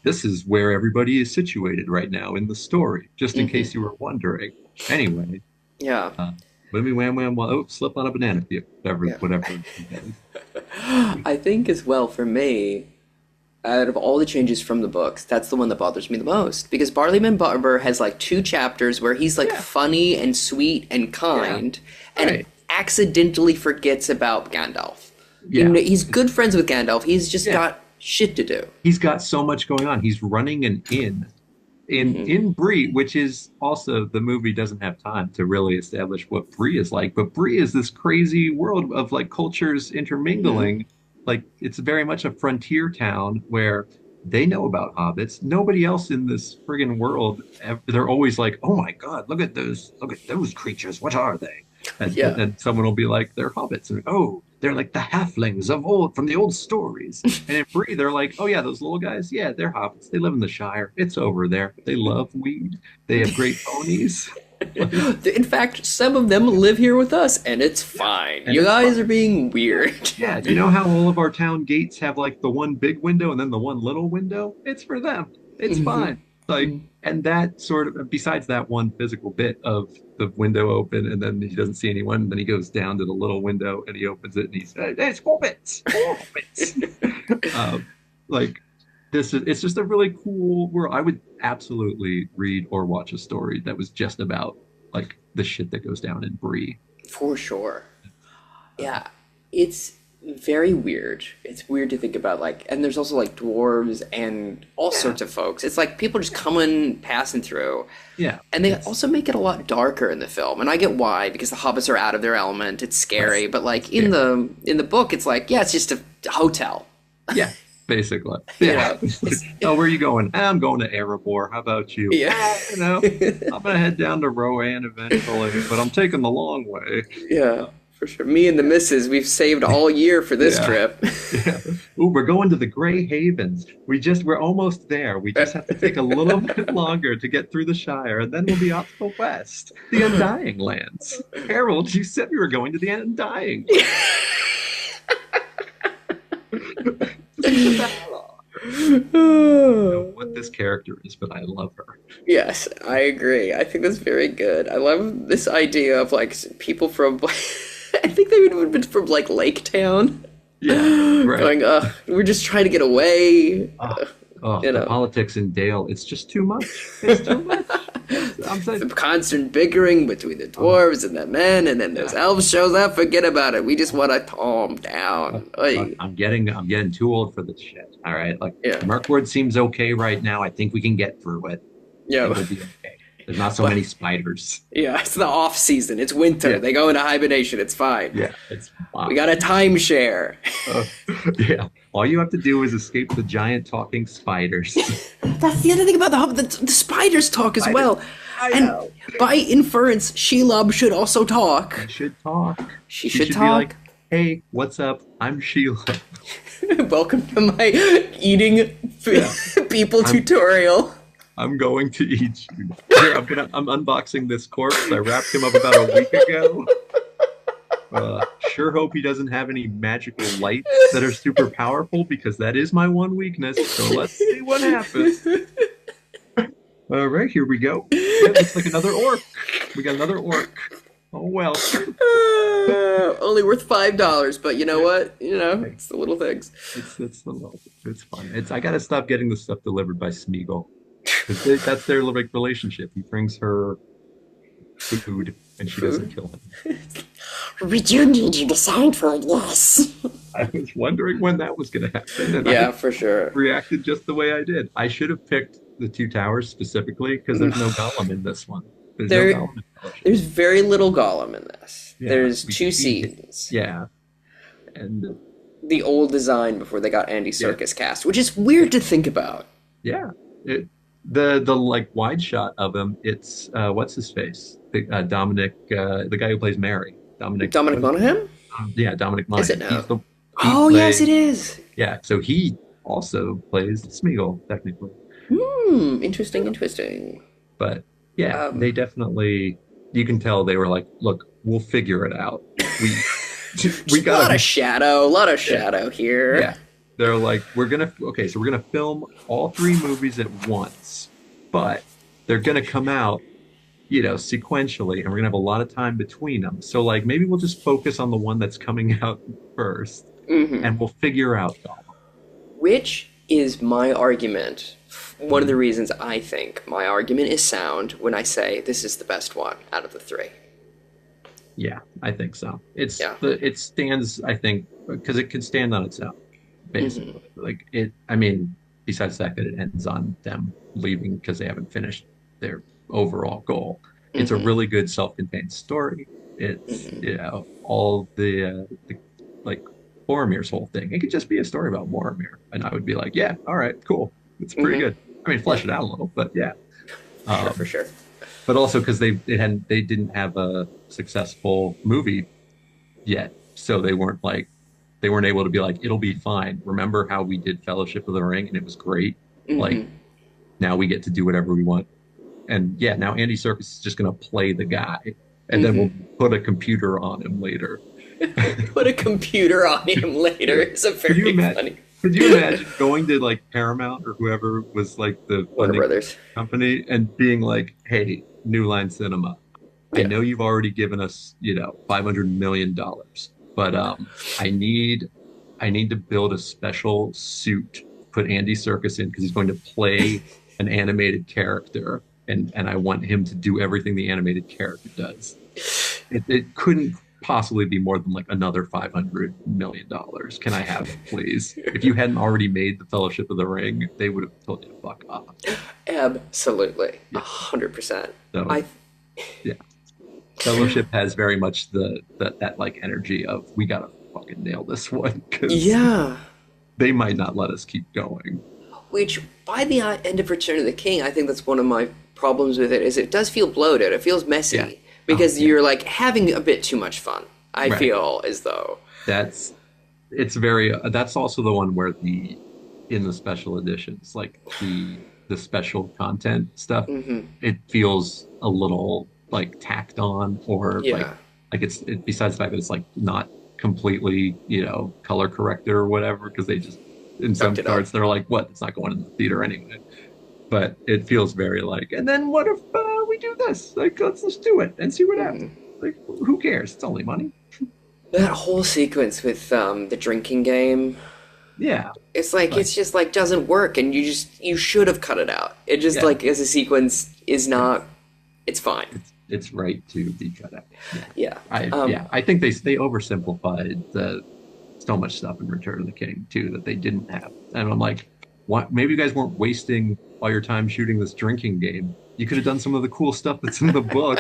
this is where everybody is situated right now in the story, just in case you were wondering. Anyway, Yeah. whammy wham wham, well, oh, slip on a banana peel, whatever, Yeah. whatever. I think as well for me, out of all the changes from the books, that's the one that bothers me the most because Barleyman Barber has like two chapters where he's like funny and sweet and kind, and Right. accidentally forgets about Gandalf. Yeah. He's good friends with Gandalf. He's just got shit to do. He's got so much going on. He's running an inn in Bree, which is also the movie doesn't have time to really establish what Bree is like. But Bree is this crazy world of like cultures intermingling. Like it's very much a frontier town where they know about hobbits. Nobody else in this friggin' world, they're always like, "Oh my God, look at those creatures. What are they?" And someone will be like, "They're hobbits," and oh, they're like the halflings of old from the old stories. And in Bree, they're like, "Oh yeah, those little guys. Yeah, they're hobbits. They live in the Shire. It's over there. They love weed. They have great ponies." In fact, some of them live here with us, and it's fine. And You it's guys fine. are being weird. Yeah, do you know how all of our town gates have like the one big window and then the one little window? It's for them. It's fine. Like, and that sort of, besides that one physical bit of the window open and then he doesn't see anyone, then he goes down to the little window and he opens it and he's, "There's hobbits, hobbits." Like, it's just a really cool world. I would absolutely read or watch a story that was just about like the shit that goes down in Bree. For sure. Yeah, it's very weird. It's weird to think about, like, and there's also like dwarves and all sorts of folks. It's like people just coming, passing through. Yeah. And they also make it a lot darker in the film. And I get why, because the hobbits are out of their element. It's scary, but like in the book, it's like, yeah, it's just a hotel. Yeah, basically. You Yeah. know, It's like, oh, where are you going? I'm going to Erebor. How about you? Yeah. You know, I'm gonna head down to Rohan eventually, but I'm taking the long way. Yeah, for sure. Me and the missus, we've saved all year for this Yeah. trip. Yeah. Ooh, we're going to the Grey Havens. We're almost there. We just have to take a little bit longer to get through the Shire, and then we'll be off to the west, the Undying Lands. Harold, you said we were going to the Undying. I don't know what this character is, but I love her. Yes, I agree. I think that's very good. I love this idea of like people from, I think they would have been from like Lake Town, Yeah, right. going, we're just trying to get away. Oh, You the know. politics in Dale, it's just too much. It's too much. I'm The saying, constant bickering between the dwarves and the men, and then those elves shows up. Forget about it. We just want to calm down. Oy. I'm getting too old for this shit. All right, like Yeah. Mirkwood seems okay right now. I think we can get through it. Yeah, It'll be okay. There's not so many spiders. yeah. It's the off season. It's winter. Yeah. They go into hibernation. It's fine. Yeah, it's fine. We got a timeshare. Yeah. All you have to do is escape the giant talking spiders. That's the other thing about the Hobbit. The spiders talk as well. I And know. by inference, Shelob should also talk. She should talk. She She should be talk. like, "Hey, what's up? I'm Sheila." Welcome to my eating people tutorial. I'm going to eat you. Here, I'm unboxing this corpse. I wrapped him up about a week ago. Sure hope he doesn't have any magical lights that are super powerful because that is my one weakness. So let's see what happens. All right, here we go. Yeah, looks like another orc. We got another orc. Oh well. Only worth $5, but you know what? You know, it's the little things. It's fun. I gotta stop getting the stuff delivered by Smeagol. 'Cause that's their like relationship. He brings her food and she doesn't kill him. We do need you to sign for it, yes. I was wondering when that was going to happen, and Yeah, I for sure. reacted just the way I did. I should have picked the Two Towers specifically because there's no Gollum in this one. There's There- no Gollum in Fellowship. There's very little Gollum in this. Yeah, There's we two see it. scenes. Yeah, and The old design before they got Andy Serkis cast, which is weird to think about. yeah, the like wide shot of him. It's what's his face? Dominic, the guy who plays Mary. Dominic Monaghan? Yeah, Dominic Monaghan. Is it now? He Oh, yes, plays- it is. Yeah, so he also plays Smeagol technically. Interesting. But yeah, Um, they definitely, you can tell they were like, look, we'll figure it out. We A lot got of shadow, here. yeah. They're like, so we're gonna film all three movies at once, but they're gonna come out, sequentially, and we're gonna have a lot of time between them. So like maybe we'll just focus on the one that's coming out first, and we'll figure out Gollum. Which is my argument. One of the reasons I think my argument is sound when I say this is the best one out of the three. Yeah, I think so. Yeah. It stands, I think, because it can stand on its own, basically. Like I mean, besides the fact that it ends on them leaving because they haven't finished their overall goal. It's a really good self-contained story. It's all the like Boromir's whole thing. It could just be a story about Boromir, and I would be like, yeah, all right, cool. It's pretty good. I mean, flesh it out a little, but yeah. For sure. But also because they didn't have a successful movie yet, so they weren't able to be like, it'll be fine. Remember how we did Fellowship of the Ring and it was great? Like now we get to do whatever we want. And yeah, now Andy Serkis is just gonna play the guy, and then we'll put a computer on him later. Put a computer on him later is a very funny. Could you imagine going to like Paramount or whoever was like the Warner Brothers company and being like, "Hey, New Line Cinema, I know you've already given us, $500 million, but I need to build a special suit, put Andy Serkis in because he's going to play an animated character, and I want him to do everything the animated character does." It couldn't possibly be more than like another $500 million. Can I have it, please? If you hadn't already made the Fellowship of the Ring, they would have told you to fuck off. Absolutely, 100%. So, yeah, Fellowship has very much that like energy of we gotta fucking nail this one because they might not let us keep going. Which by the end of Return of the King, I think that's one of my problems with it is it does feel bloated. It feels messy. Because you're like having a bit too much fun. I feel as though that's also the one where in the special editions, like the special content stuff, it feels a little like tacked on or like it's besides the fact that it's like not completely color corrected or whatever because they just in some parts they're like what it's not going in the theater anyway. But it feels very like, and then what if we do this? Like, let's just do it and see what happens. Like, who cares? It's only money. That whole sequence with the drinking game. Yeah. It's like, it's just like doesn't work, and you should have cut it out. It just like as a sequence is not. It's fine. It's right to be cut out. Yeah. I think they oversimplified so much stuff in Return of the King too that they didn't have, and I'm like. What? Maybe you guys weren't wasting all your time shooting this drinking game. You could have done some of the cool stuff that's in the book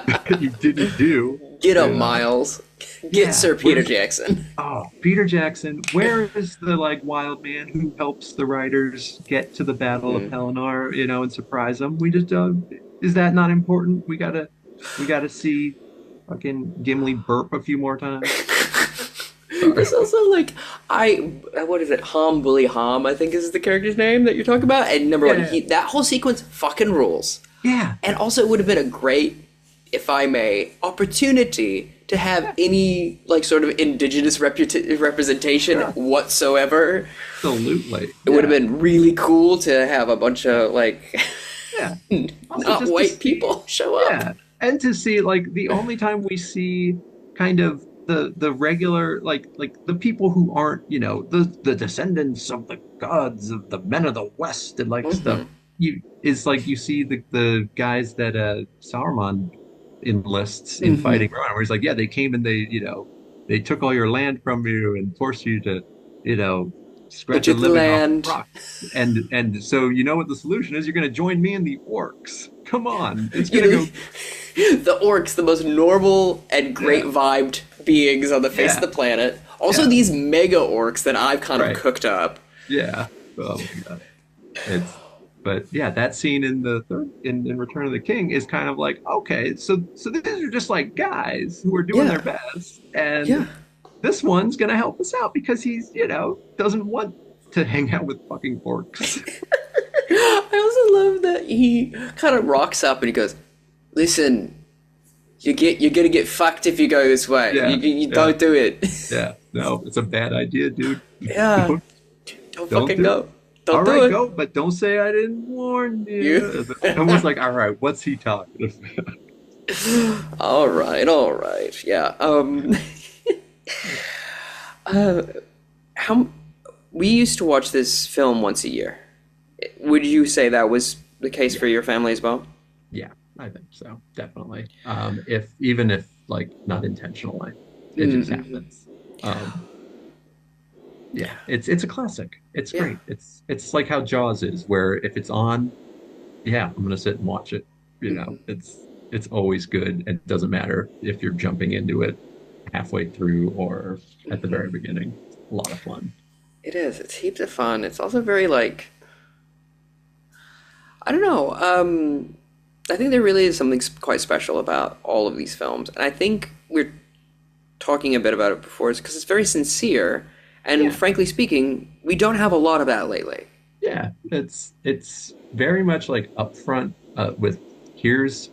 that you didn't do. Get up, Myles. Get Sir Peter Jackson. Oh, Peter Jackson. Where is the wild man who helps the writers get to the Battle of Pelennor, and surprise them? We just is that not important? We gotta see fucking Gimli burp a few more times. It's also what is it? Bully Ham, I think is the character's name that you're talking about. And number one, that whole sequence fucking rules. Yeah. And also it would have been a great, if I may, opportunity to have any sort of indigenous representation whatsoever. Absolutely. It would have been really cool to have a bunch of not white people show up. Yeah. And to see the only time we see kind of the regular the people who aren't the descendants of the gods of the men of the West and stuff you see the guys that Sauron enlists in fighting Rohan, where he's like they came and they took all your land from you and forced you to scratch a living land off rocks. And so what the solution is, you're going to join me and the orcs. Come on, it's going to go. The orcs, the most normal and great vibed beings on the face of the planet. Also, these mega orcs that I've kind of cooked up. Yeah. Oh my god. But that scene in the in Return of the King is kind of like, okay, so these are just guys who are doing their best, and this one's gonna help us out because he's doesn't want to hang out with fucking orcs. I also love that he kind of rocks up and he goes, "Listen, you're gonna get fucked if you go this way. You don't do it." Yeah, no, it's a bad idea, dude. Yeah, Don't Don't fucking do go. it. Don't All do right, it. go, but don't say I didn't warn you. You. I was like, all right, what's he talking about? All right, all right. Yeah. Uh, how we used to watch this film once a year. Would you say that was the case for Yeah, your family as well? yeah, I think so, definitely. If even if like not intentionally, it just Mm-hmm. happens. Um, yeah, it's a classic. It's Yeah. great. It's like how Jaws is, where if it's on, yeah, I'm gonna sit and watch it. It's always good. It doesn't matter if you're jumping into it halfway through or at the very beginning. It's a lot of fun. It is. It's heaps of fun. It's also very like I don't know. I think there really is something quite special about all of these films, and I think we're talking a bit about it before. Is because it's very sincere, and Yeah, frankly speaking, we don't have a lot of that lately. yeah. It's very much like upfront with here's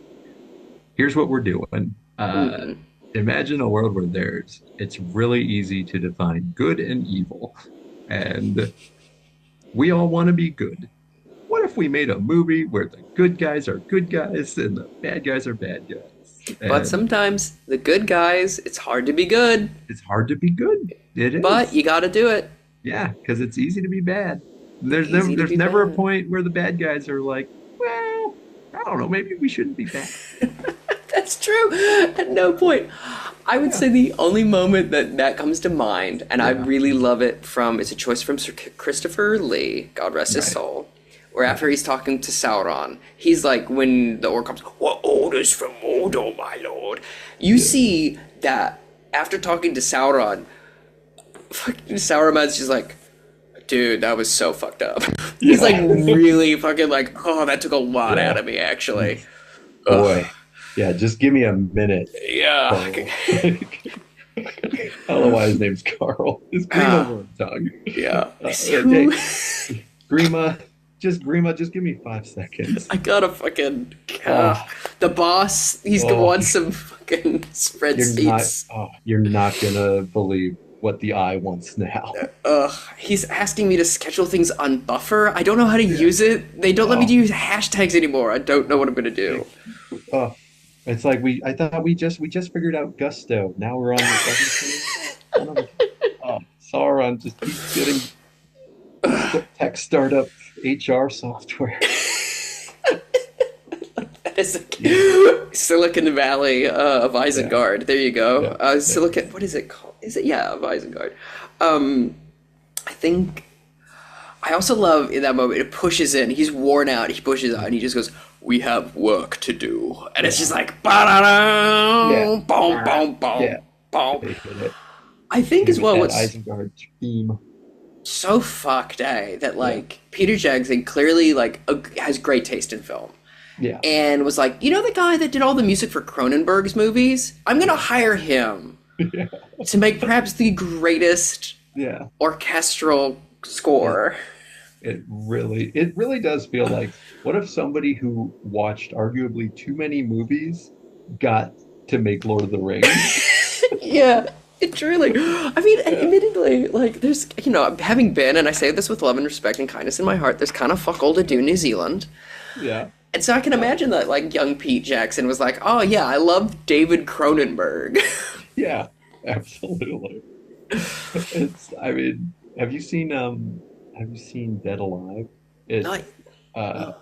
here's what we're doing. Hmm. Imagine a world where it's really easy to define good and evil, and we all want to be good. What if we made a movie where the good guys are good guys and the bad guys are bad guys? But And sometimes the good guys, it's hard to be good, it's hard to be good. It but is. you got to do it. Yeah, because it's easy to be bad. Easy to There's be never a bad. point where the bad guys are like, well, I don't know, maybe we shouldn't be bad. That's true. At no point. I would Yeah, say the only moment that that comes to mind, and I yeah, really love it from, it's a choice from Sir Christopher Lee, God rest his right, soul, where right. after he's talking to Sauron, he's like, when the orc comes, what orders from Mordor, my lord? You Yeah, see that after talking to Sauron, fucking Sauron's just like, dude, that was so fucked up. He's like yeah, really fucking like, oh, that took a lot out yeah. of me, actually. Ugh. Boy, yeah, just give me a minute, Yeah. Carl. I don't know why his name's Carl. It's Grima Ah, Wormtongue. yeah. Hey, Who? Grima, just give me 5 seconds. I gotta fucking. Oh, The boss, he's gonna oh, want some fucking spreadsheets. you're not gonna believe what the eye wants now. Ugh. He's asking me to schedule things on Buffer. I don't know how to Yeah. use it. They don't let me Oh, use hashtags anymore. I don't know what I'm gonna do. oh, it's like I thought we just figured out Gusto. Now we're on this other thing. Son of a, oh, Sauron just keeps getting tech startup HR software. That is Yeah, Silicon Valley of yeah, Isengard. There you go. yeah, yeah, Silicon. What is it called? Is it of Isengard? Um, I think. I also love in that moment it pushes in. He's worn out. He pushes out, and he just goes, "We have work to do," and it's yeah, just like, ba-da-da, yeah, boom, boom, yeah. boom, boom. They hit it. I think Give as me well that what's Isengard theme. so fucked, that Yeah, like Peter Jackson clearly like has great taste in film. yeah, And was like, you know the guy that did all the music for Cronenberg's movies? I'm gonna yeah, hire him yeah, to make perhaps the greatest yeah. orchestral It score. it really does feel like what if somebody who watched arguably too many movies got to make Lord of the Rings? Yeah, it truly. I mean, Yeah, admittedly, like, there's, having been, and I say this with love and respect and kindness in my heart, there's kind of fuck all to do in New Zealand. yeah, And so I can imagine that, like, young Pete Jackson was like, oh, yeah, I love David Cronenberg. yeah, absolutely. I mean, have you seen Dead Alive? Not, It's uh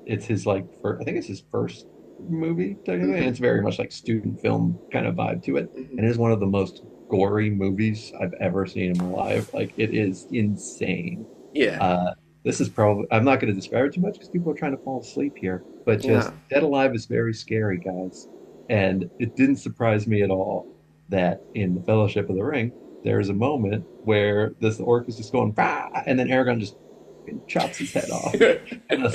it's his like first, I think it's his first movie technically, and hmm it's very much like student film kind of vibe to it. And it is one of the most gory movies I've ever seen in my life. Like it is insane. yeah, Uh this is probably I'm not going to describe it too much because people are trying to fall asleep here, but yeah. just Dead Alive is very scary, guys. And it didn't surprise me at all that in the Fellowship of the Ring, there's a moment where this orc is just going, bah! And then Aragorn just chops his head off, and a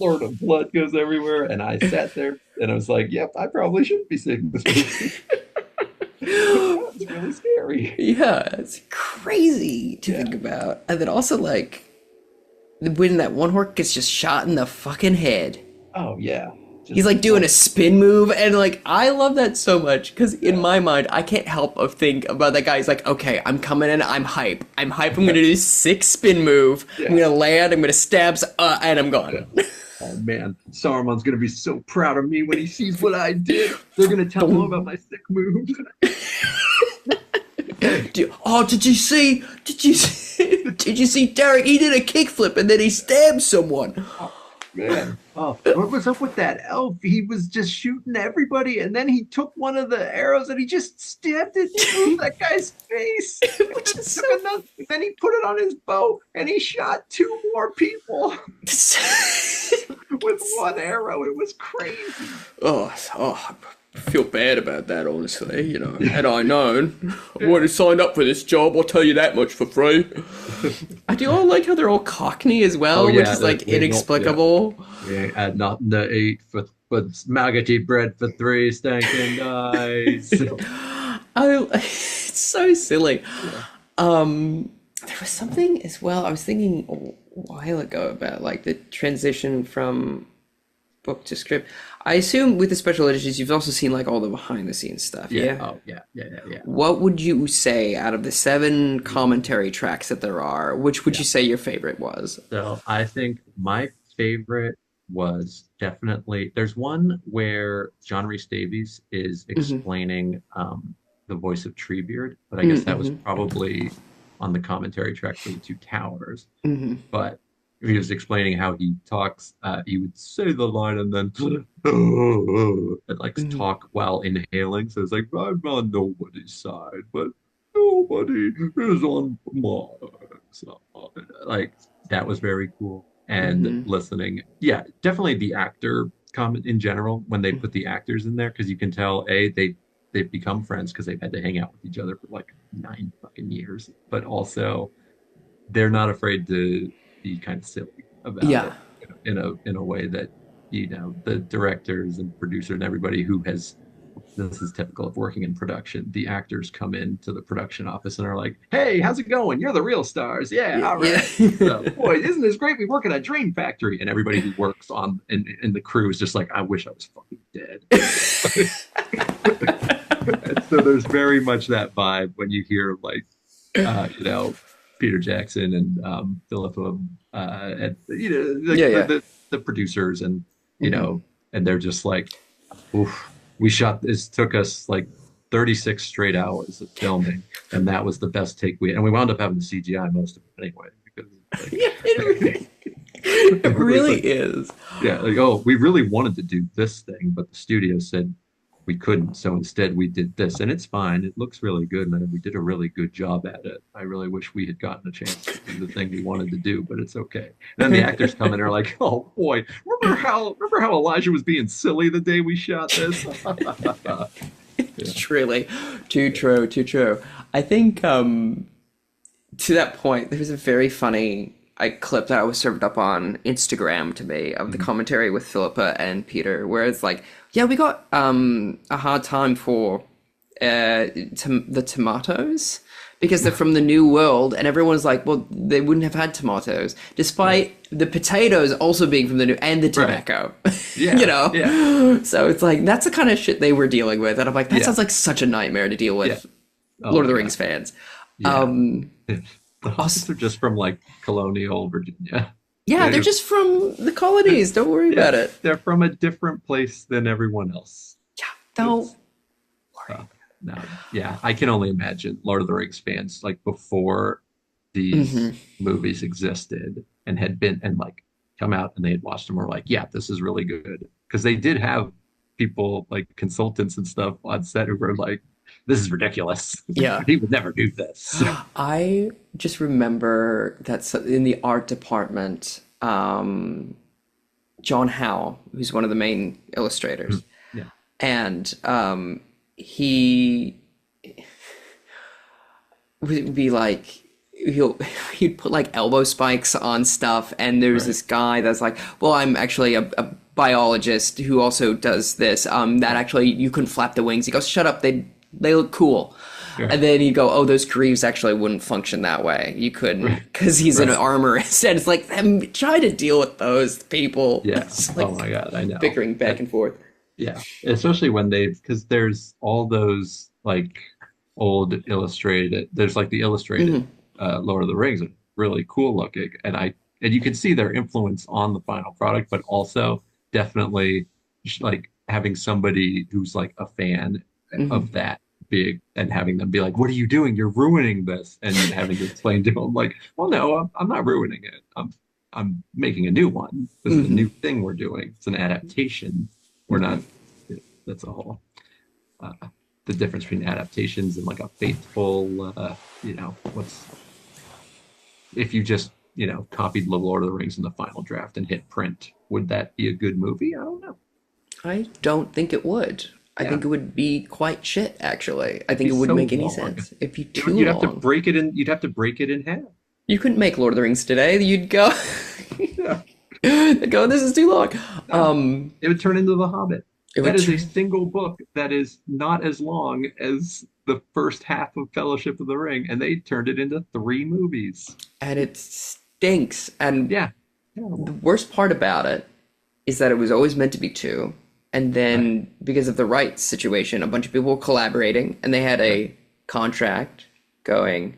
slurt of blood goes everywhere. And I sat there and I was like, yep, I probably shouldn't be seeing this movie. That was really scary. Yeah, it's crazy to Yeah. think about. And then also, like, when that one orc gets just shot in the fucking head. Oh, yeah. He's like doing a spin move, and like I love that so much because in my mind I can't help but think about that guy. He's like, okay, I'm coming in, I'm hype. I'm gonna do this sick spin move. I'm gonna land, I'm gonna stab, and I'm gone. Oh man, Saruman's gonna be so proud of me when he sees what I did. They're gonna tell him about my sick move. Did you see? Did you see Derek? He did a kickflip and then he stabbed someone. Oh, man. Oh, what was up with that elf? He was just shooting everybody, and then he took one of the arrows and he just stabbed it through that guy's face. Which is then he put it on his bow and he shot 2 more people with one arrow. It was crazy. Oh, I feel bad about that, honestly. You know, had I known, I would have signed up for this job. I'll tell you that much for free. I do all like how they're all Cockney as well, which is like inexplicable. Yeah, not in the 8 but maggoty bread for 3 stinking guys. It's so silly. There was something as well. I was thinking a while ago about like the transition from book to script. I assume with the special editions, you've also seen like all the behind the scenes stuff. Yeah. Oh, yeah. What would you say out of the 7 commentary tracks that there are? Which would you say your favorite was? So I think my favorite was definitely there's one where John Rhys Davies is explaining the voice of Treebeard, but I guess that was probably on the commentary track for the 2 Towers. But he was explaining how he talks, he would say the line and then and like talk while inhaling. So it's like, I'm on nobody's side, but nobody is on mine. So like that was very cool. And listening, yeah, definitely the actor comment in general when they put the actors in there, because you can tell they've become friends because they've had to hang out with each other for like 9 fucking years, but also they're not afraid to be kind of silly about it in a way that, you know, the directors and producers and everybody who has, this is typical of working in production, the actors come into the production office and are like, hey, how's it going? You're the real stars. Yeah, all right. So, boy, isn't this great? We work in a dream factory. And everybody who works on in the crew is just like, I wish I was fucking dead. And so there's very much that vibe when you hear like, you know, Peter Jackson and Philippa, and you know, the producers, and you know, and they're just like, oof, we shot this. Took us like 36 straight hours of filming, and that was the best take and we wound up having the CGI most of it anyway. Because, like, it really is. Yeah, like, oh, we really wanted to do this thing, but the studio said we couldn't, so instead we did this, and it's fine. It looks really good, and we did a really good job at it. I really wish we had gotten a chance to do the thing we wanted to do, but it's okay. And then the actors come in and are like, "Oh boy, remember how Elijah was being silly the day we shot this?" Truly, too true. I think to that point, there's a very funny clip that I was served up on Instagram to me of the commentary with Philippa and Peter, where it's like, yeah, we got a hard time for the tomatoes because they're from the New World, and everyone's like, well, they wouldn't have had tomatoes, despite the potatoes also being from the New, and the tobacco. Yeah, you know? So it's like, that's the kind of shit they were dealing with, and I'm like, that sounds like such a nightmare to deal with Lord of the Rings fans. The hobbits are just from like colonial Virginia. Yeah, they're just from the colonies. Don't worry about it. They're from a different place than everyone else. Yeah, don't worry. No, yeah, I can only imagine Lord of the Rings fans like before these movies existed and had been and like come out and they had watched them were like, yeah, this is really good, because they did have people like consultants and stuff on set who were like, this is ridiculous. Yeah. He would never do this. I just remember that in the art department, John Howe, who's one of the main illustrators, and he would be like, he'd put like elbow spikes on stuff, and there's this guy that's like, well, I'm actually a biologist who also does this, that actually you can flap the wings. He goes, shut up, they look cool. Right. And then you go, oh, those greaves actually wouldn't function that way. You couldn't, Right. because he's in Right. armor instead. It's like, try to deal with those people. Yeah. It's Oh like my God, I know. bickering back and forth. Yeah, especially when they because there's all those like old illustrated. There's like the illustrated Hmm. Lord of the Rings, are really cool looking, and you can see their influence on the final product, but also definitely like having somebody who's like a fan Hmm. of that big and having them be like, "What are you doing? You're ruining this," and having to explain to them like, "Well, no, I'm not ruining it. I'm making a new one. This is a Hmm. new thing we're doing. It's an adaptation. We're Hmm. not." That's a whole uh, the difference between adaptations and like a faithful, what's if you just copied The Lord of the Rings in the final draft and hit print, would that be a good movie? I don't know. I don't think it would. I Yeah, think it would be quite shit, actually. I it'd think be it wouldn't so make any long. sense. It'd be too You'd have to long. break it in. You'd have to break it in half. You couldn't make Lord of the Rings today. You'd go, Yeah, they'd go, this is too long. no, it would turn into The Hobbit. It That would is a turn, single book that is not as long as the first half of Fellowship of the Ring, and they turned it into three movies. and it stinks. And Yeah, the terrible. worst part about it is that it was always meant to be two. And Right, then because of the rights situation, a bunch of people were collaborating and they had right, a contract going,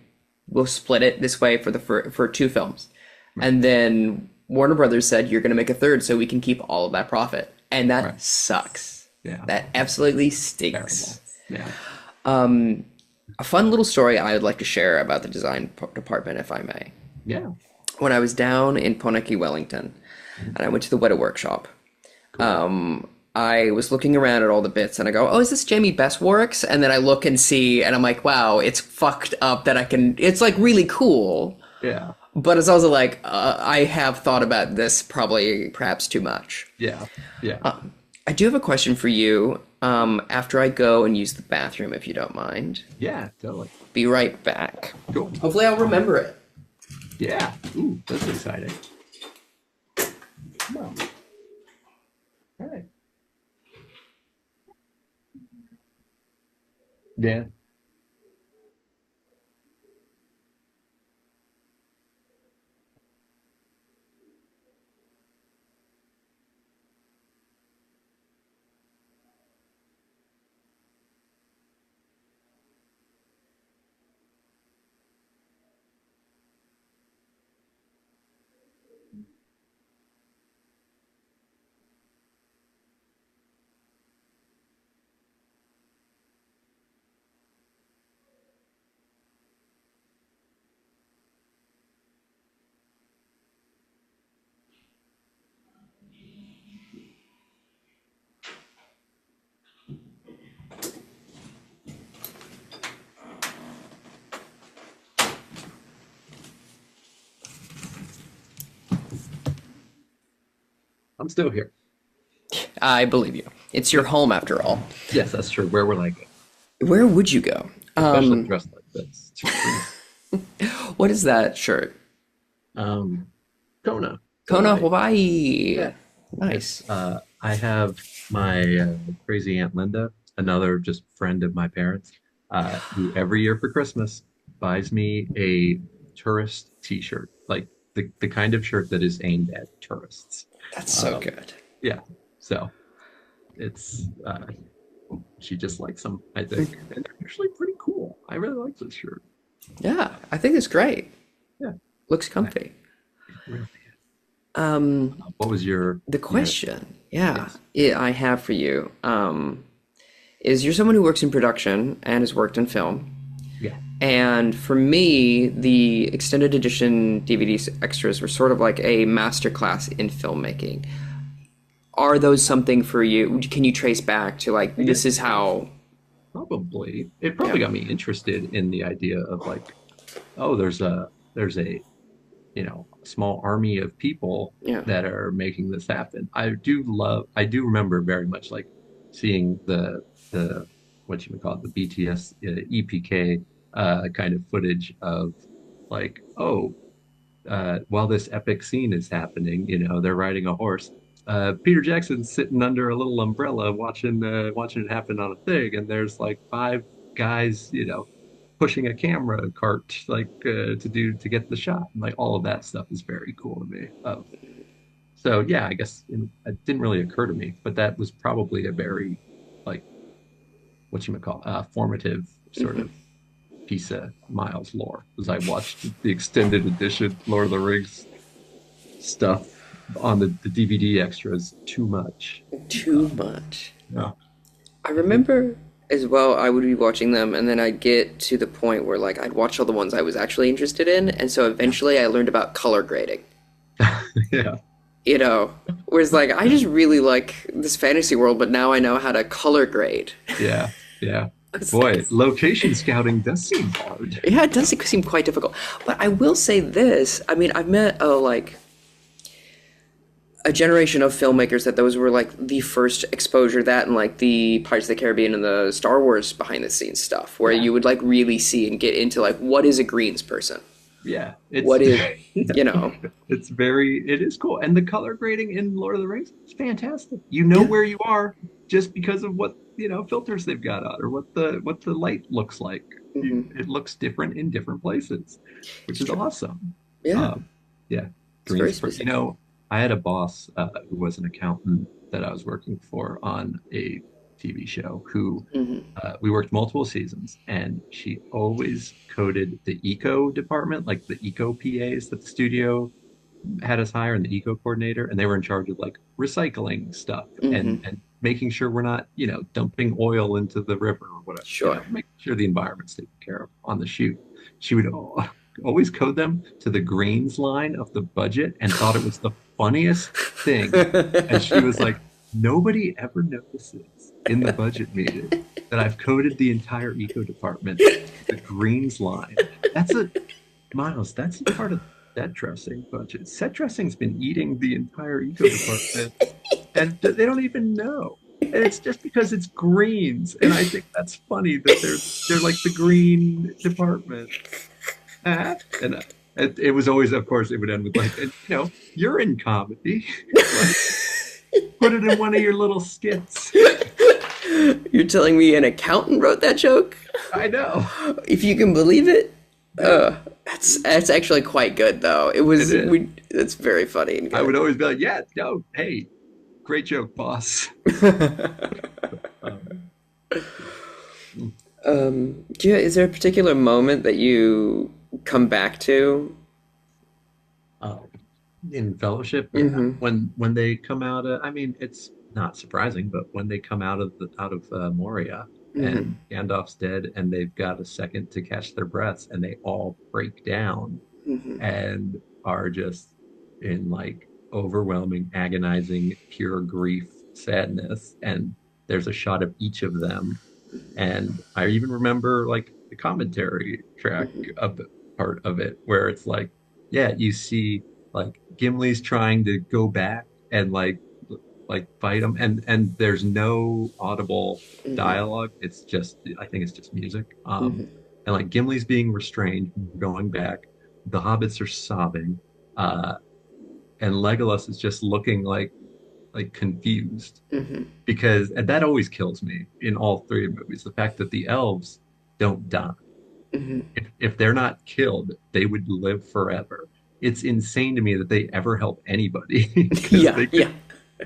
we'll split it this way for two films. right, And then Warner Brothers said, you're going to make a third so we can keep all of that profit. And right. that sucks. Yeah, That absolutely terrible. stinks. Yeah. A fun little story I would like to share about the design department, if I may. Yeah. When I was down in Poneke, Wellington, and I went to the Weta workshop, Cool. I was looking around at all the bits and I go, oh, is this Jamie Bestworks? And then I look and see, and I'm like, wow, it's fucked up that I can, it's like really cool. Yeah. But it's also like, I have thought about this probably perhaps too much. Yeah. Yeah. I do have a question for you after I go and use the bathroom, if you don't mind. Yeah. Totally. Be right back. Cool. Hopefully I'll remember it. Yeah. Ooh, that's exciting. Come on. All right. Yeah. I'm still here. I believe you. It's your home after all. Yes, that's true. Where would I go? Where would you go? Especially dressed like this. What is that shirt? Um, Kona. Kona, Hawaii. Hawaii. Yeah. Nice. I have my crazy Aunt Linda, another just friend of my parents, who every year for Christmas buys me a tourist t-shirt, like the kind of shirt that is aimed at tourists. That's so Um, good. yeah, so it's she just likes them, I think, and they're actually pretty cool. I really like this shirt. Yeah, I think it's great. Yeah, Looks comfy. it really is. Um, What was your the question, yeah, yes. I have for you, is you're someone who works in production and has worked in film. Yeah. And for me, the extended edition DVD extras were sort of like a masterclass in filmmaking. Are those something for you? Can you trace back to like, I this guess is how, probably it yeah, probably got me interested in the idea of like, oh, there's a small army of people yeah. that are making this happen. I do remember very much like seeing the what you would call it, the BTS EPK kind of footage of like, oh, while this epic scene is happening, they're riding a horse. Peter Jackson's sitting under a little umbrella watching it happen on a thing, and there's like five guys, pushing a camera cart to get the shot. And like all of that stuff is very cool to me. So yeah, I guess it didn't really occur to me, but that was probably a very like formative sort of piece of Miles lore, as I watched the extended edition Lord of the Rings stuff on the DVD extras too much. Too much. Yeah. I remember as well, I would be watching them, and then I'd get to the point where, like, I'd watch all the ones I was actually interested in, and so eventually I learned about color grading. Yeah. You know, whereas, like, I just really like this fantasy world, but now I know how to color grade. Yeah. Yeah. Boy, location scouting does seem hard. Yeah, it does seem quite difficult. But I will say this. I mean, I've met, a generation of filmmakers that those were, like, the first exposure to that and, like, the Pirates of the Caribbean and the Star Wars behind-the-scenes stuff, where you would, like, really see and get into, like, what is a greens person? Yeah. What is, you know? It is cool. And the color grading in Lord of the Rings is fantastic. You know where you are just because of what, filters they've got on or what the light looks like. It looks different in different places, which is awesome. Yeah. Yeah. It's very Greens, specific. I had a boss who was an accountant that I was working for on a TV show who we worked multiple seasons, and she always coded the eco department, like the eco PAs that the studio had us hire and the eco coordinator, and they were in charge of like recycling stuff and making sure we're not, dumping oil into the river or whatever. Sure. Making sure the environment's taken care of on the shoot. She would always code them to the greens line of the budget and thought it was the funniest thing. And she was like, nobody ever notices in the budget meeting that I've coded the entire eco department to the greens line. Miles, that's a part of set dressing budget. Set dressing's been eating the entire eco department and they don't even know. And it's just because it's greens. And I think that's funny that they're like the green department. And it was always, of course, it would end with like, you're in comedy. Like, put it in one of your little skits. You're telling me an accountant wrote that joke? I know. If you can believe it. That's actually quite good, though. It's very funny and good. I would always be like, yeah, no, hey, great joke, boss. Is there a particular moment that you come back to? In Fellowship, when they come out of, I mean, it's not surprising, but when they come out of Moria and Gandalf's dead and they've got a second to catch their breaths and they all break down and are just in like overwhelming, agonizing, pure grief, sadness, and there's a shot of each of them. And I even remember like the commentary track of part of it where it's like, you see like Gimli's trying to go back and like fight him, and there's no audible dialogue. It's just, I think it's just music. And like Gimli's being restrained from going back. The hobbits are sobbing, and Legolas is just looking like confused because, and that always kills me in all three movies, the fact that the elves don't die. If they're not killed, they would live forever. It's insane to me that they ever help anybody.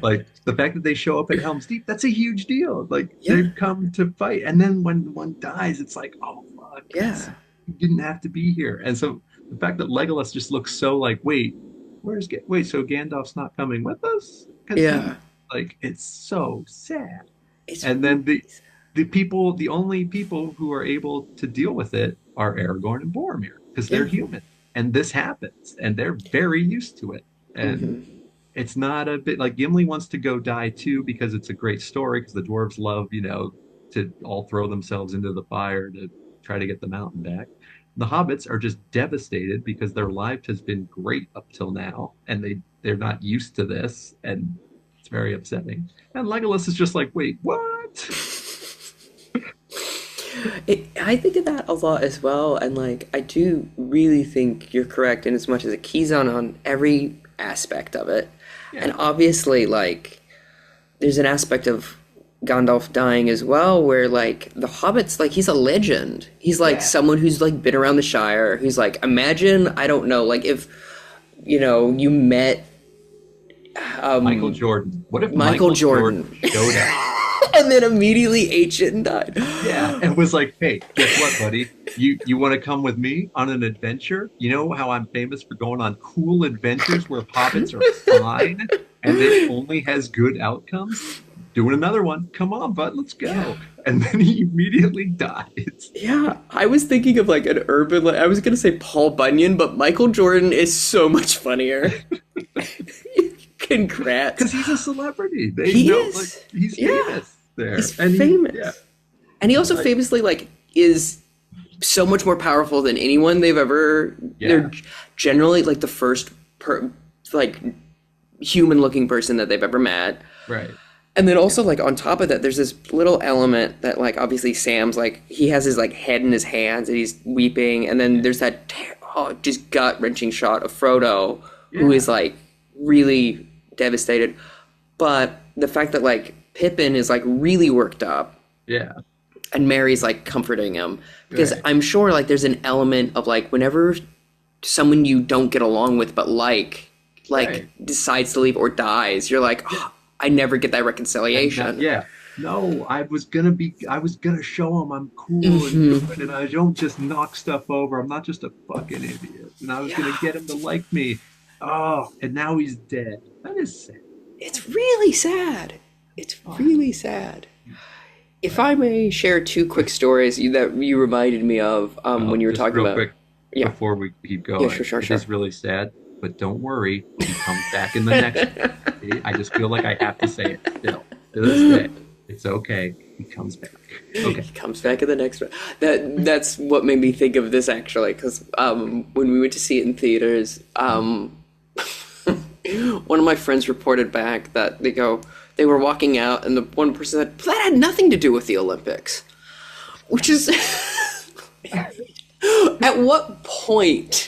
Like the fact that they show up at Helm's Deep, that's a huge deal. Like they've come to fight, and then when one dies, it's like, oh fuck, you didn't have to be here. And so the fact that Legolas just looks so like, wait, so Gandalf's not coming with us? Like it's so sad. And then the only people who are able to deal with it are Aragorn and Boromir because they're human, and this happens, and they're very used to it. And it's not a bit like Gimli wants to go die too because it's a great story because the dwarves love, to all throw themselves into the fire to try to get the mountain back. The hobbits are just devastated because their life has been great up till now, and they're not used to this, and it's very upsetting. And Legolas is just like, wait, what? I think of that a lot as well, and like I do really think you're correct in as much as it keys on every aspect of it. And obviously, like, there's an aspect of Gandalf dying as well, where like the Hobbit's like he's a legend. He's like someone who's like been around the Shire. Who's like, imagine, I don't know, like if you met Michael Jordan. What if Michael Jordan showed up? and then immediately ate shit and died. Yeah, and was like, hey, guess what, buddy? You want to come with me on an adventure? You know how I'm famous for going on cool adventures where hobbits are fine and it only has good outcomes? Doing another one. Come on, bud, let's go. Yeah. And then he immediately dies. Yeah, I was thinking of like an urban, I was going to say Paul Bunyan, but Michael Jordan is so much funnier. Congrats. Because he's a celebrity. He is. Like, he's famous there. He's famous. And he also famously like is so much more powerful than anyone they've ever. They're generally like the first like human looking person that they've ever met. Right. And then also like on top of that, there's this little element that like obviously Sam's like he has his like head in his hands and he's weeping, and then there's that just gut wrenching shot of Frodo who is like really devastated. But the fact that like Pippin is like really worked up. Yeah. And Mary's like comforting him. Because I'm sure like there's an element of like whenever someone you don't get along with but like decides to leave or dies, you're like, oh, I never get that reconciliation. No, I was gonna show him I'm cool and good and I don't just knock stuff over. I'm not just a fucking idiot. And I was gonna get him to like me. Oh, and now he's dead. That is sad. It's really sad. It's really sad. If I may share two quick stories that you reminded me of when you were talking about. Quick, before we keep going. Yeah, sure. It is really sad, but don't worry. He comes back in the next one. I just feel like I have to say it still. To this day. It's okay. He comes back. Okay. He comes back in the next one. That's what made me think of this actually, because when we went to see it in theaters, one of my friends reported back that they were walking out and the one person said, that had nothing to do with the Olympics. Which is, at what point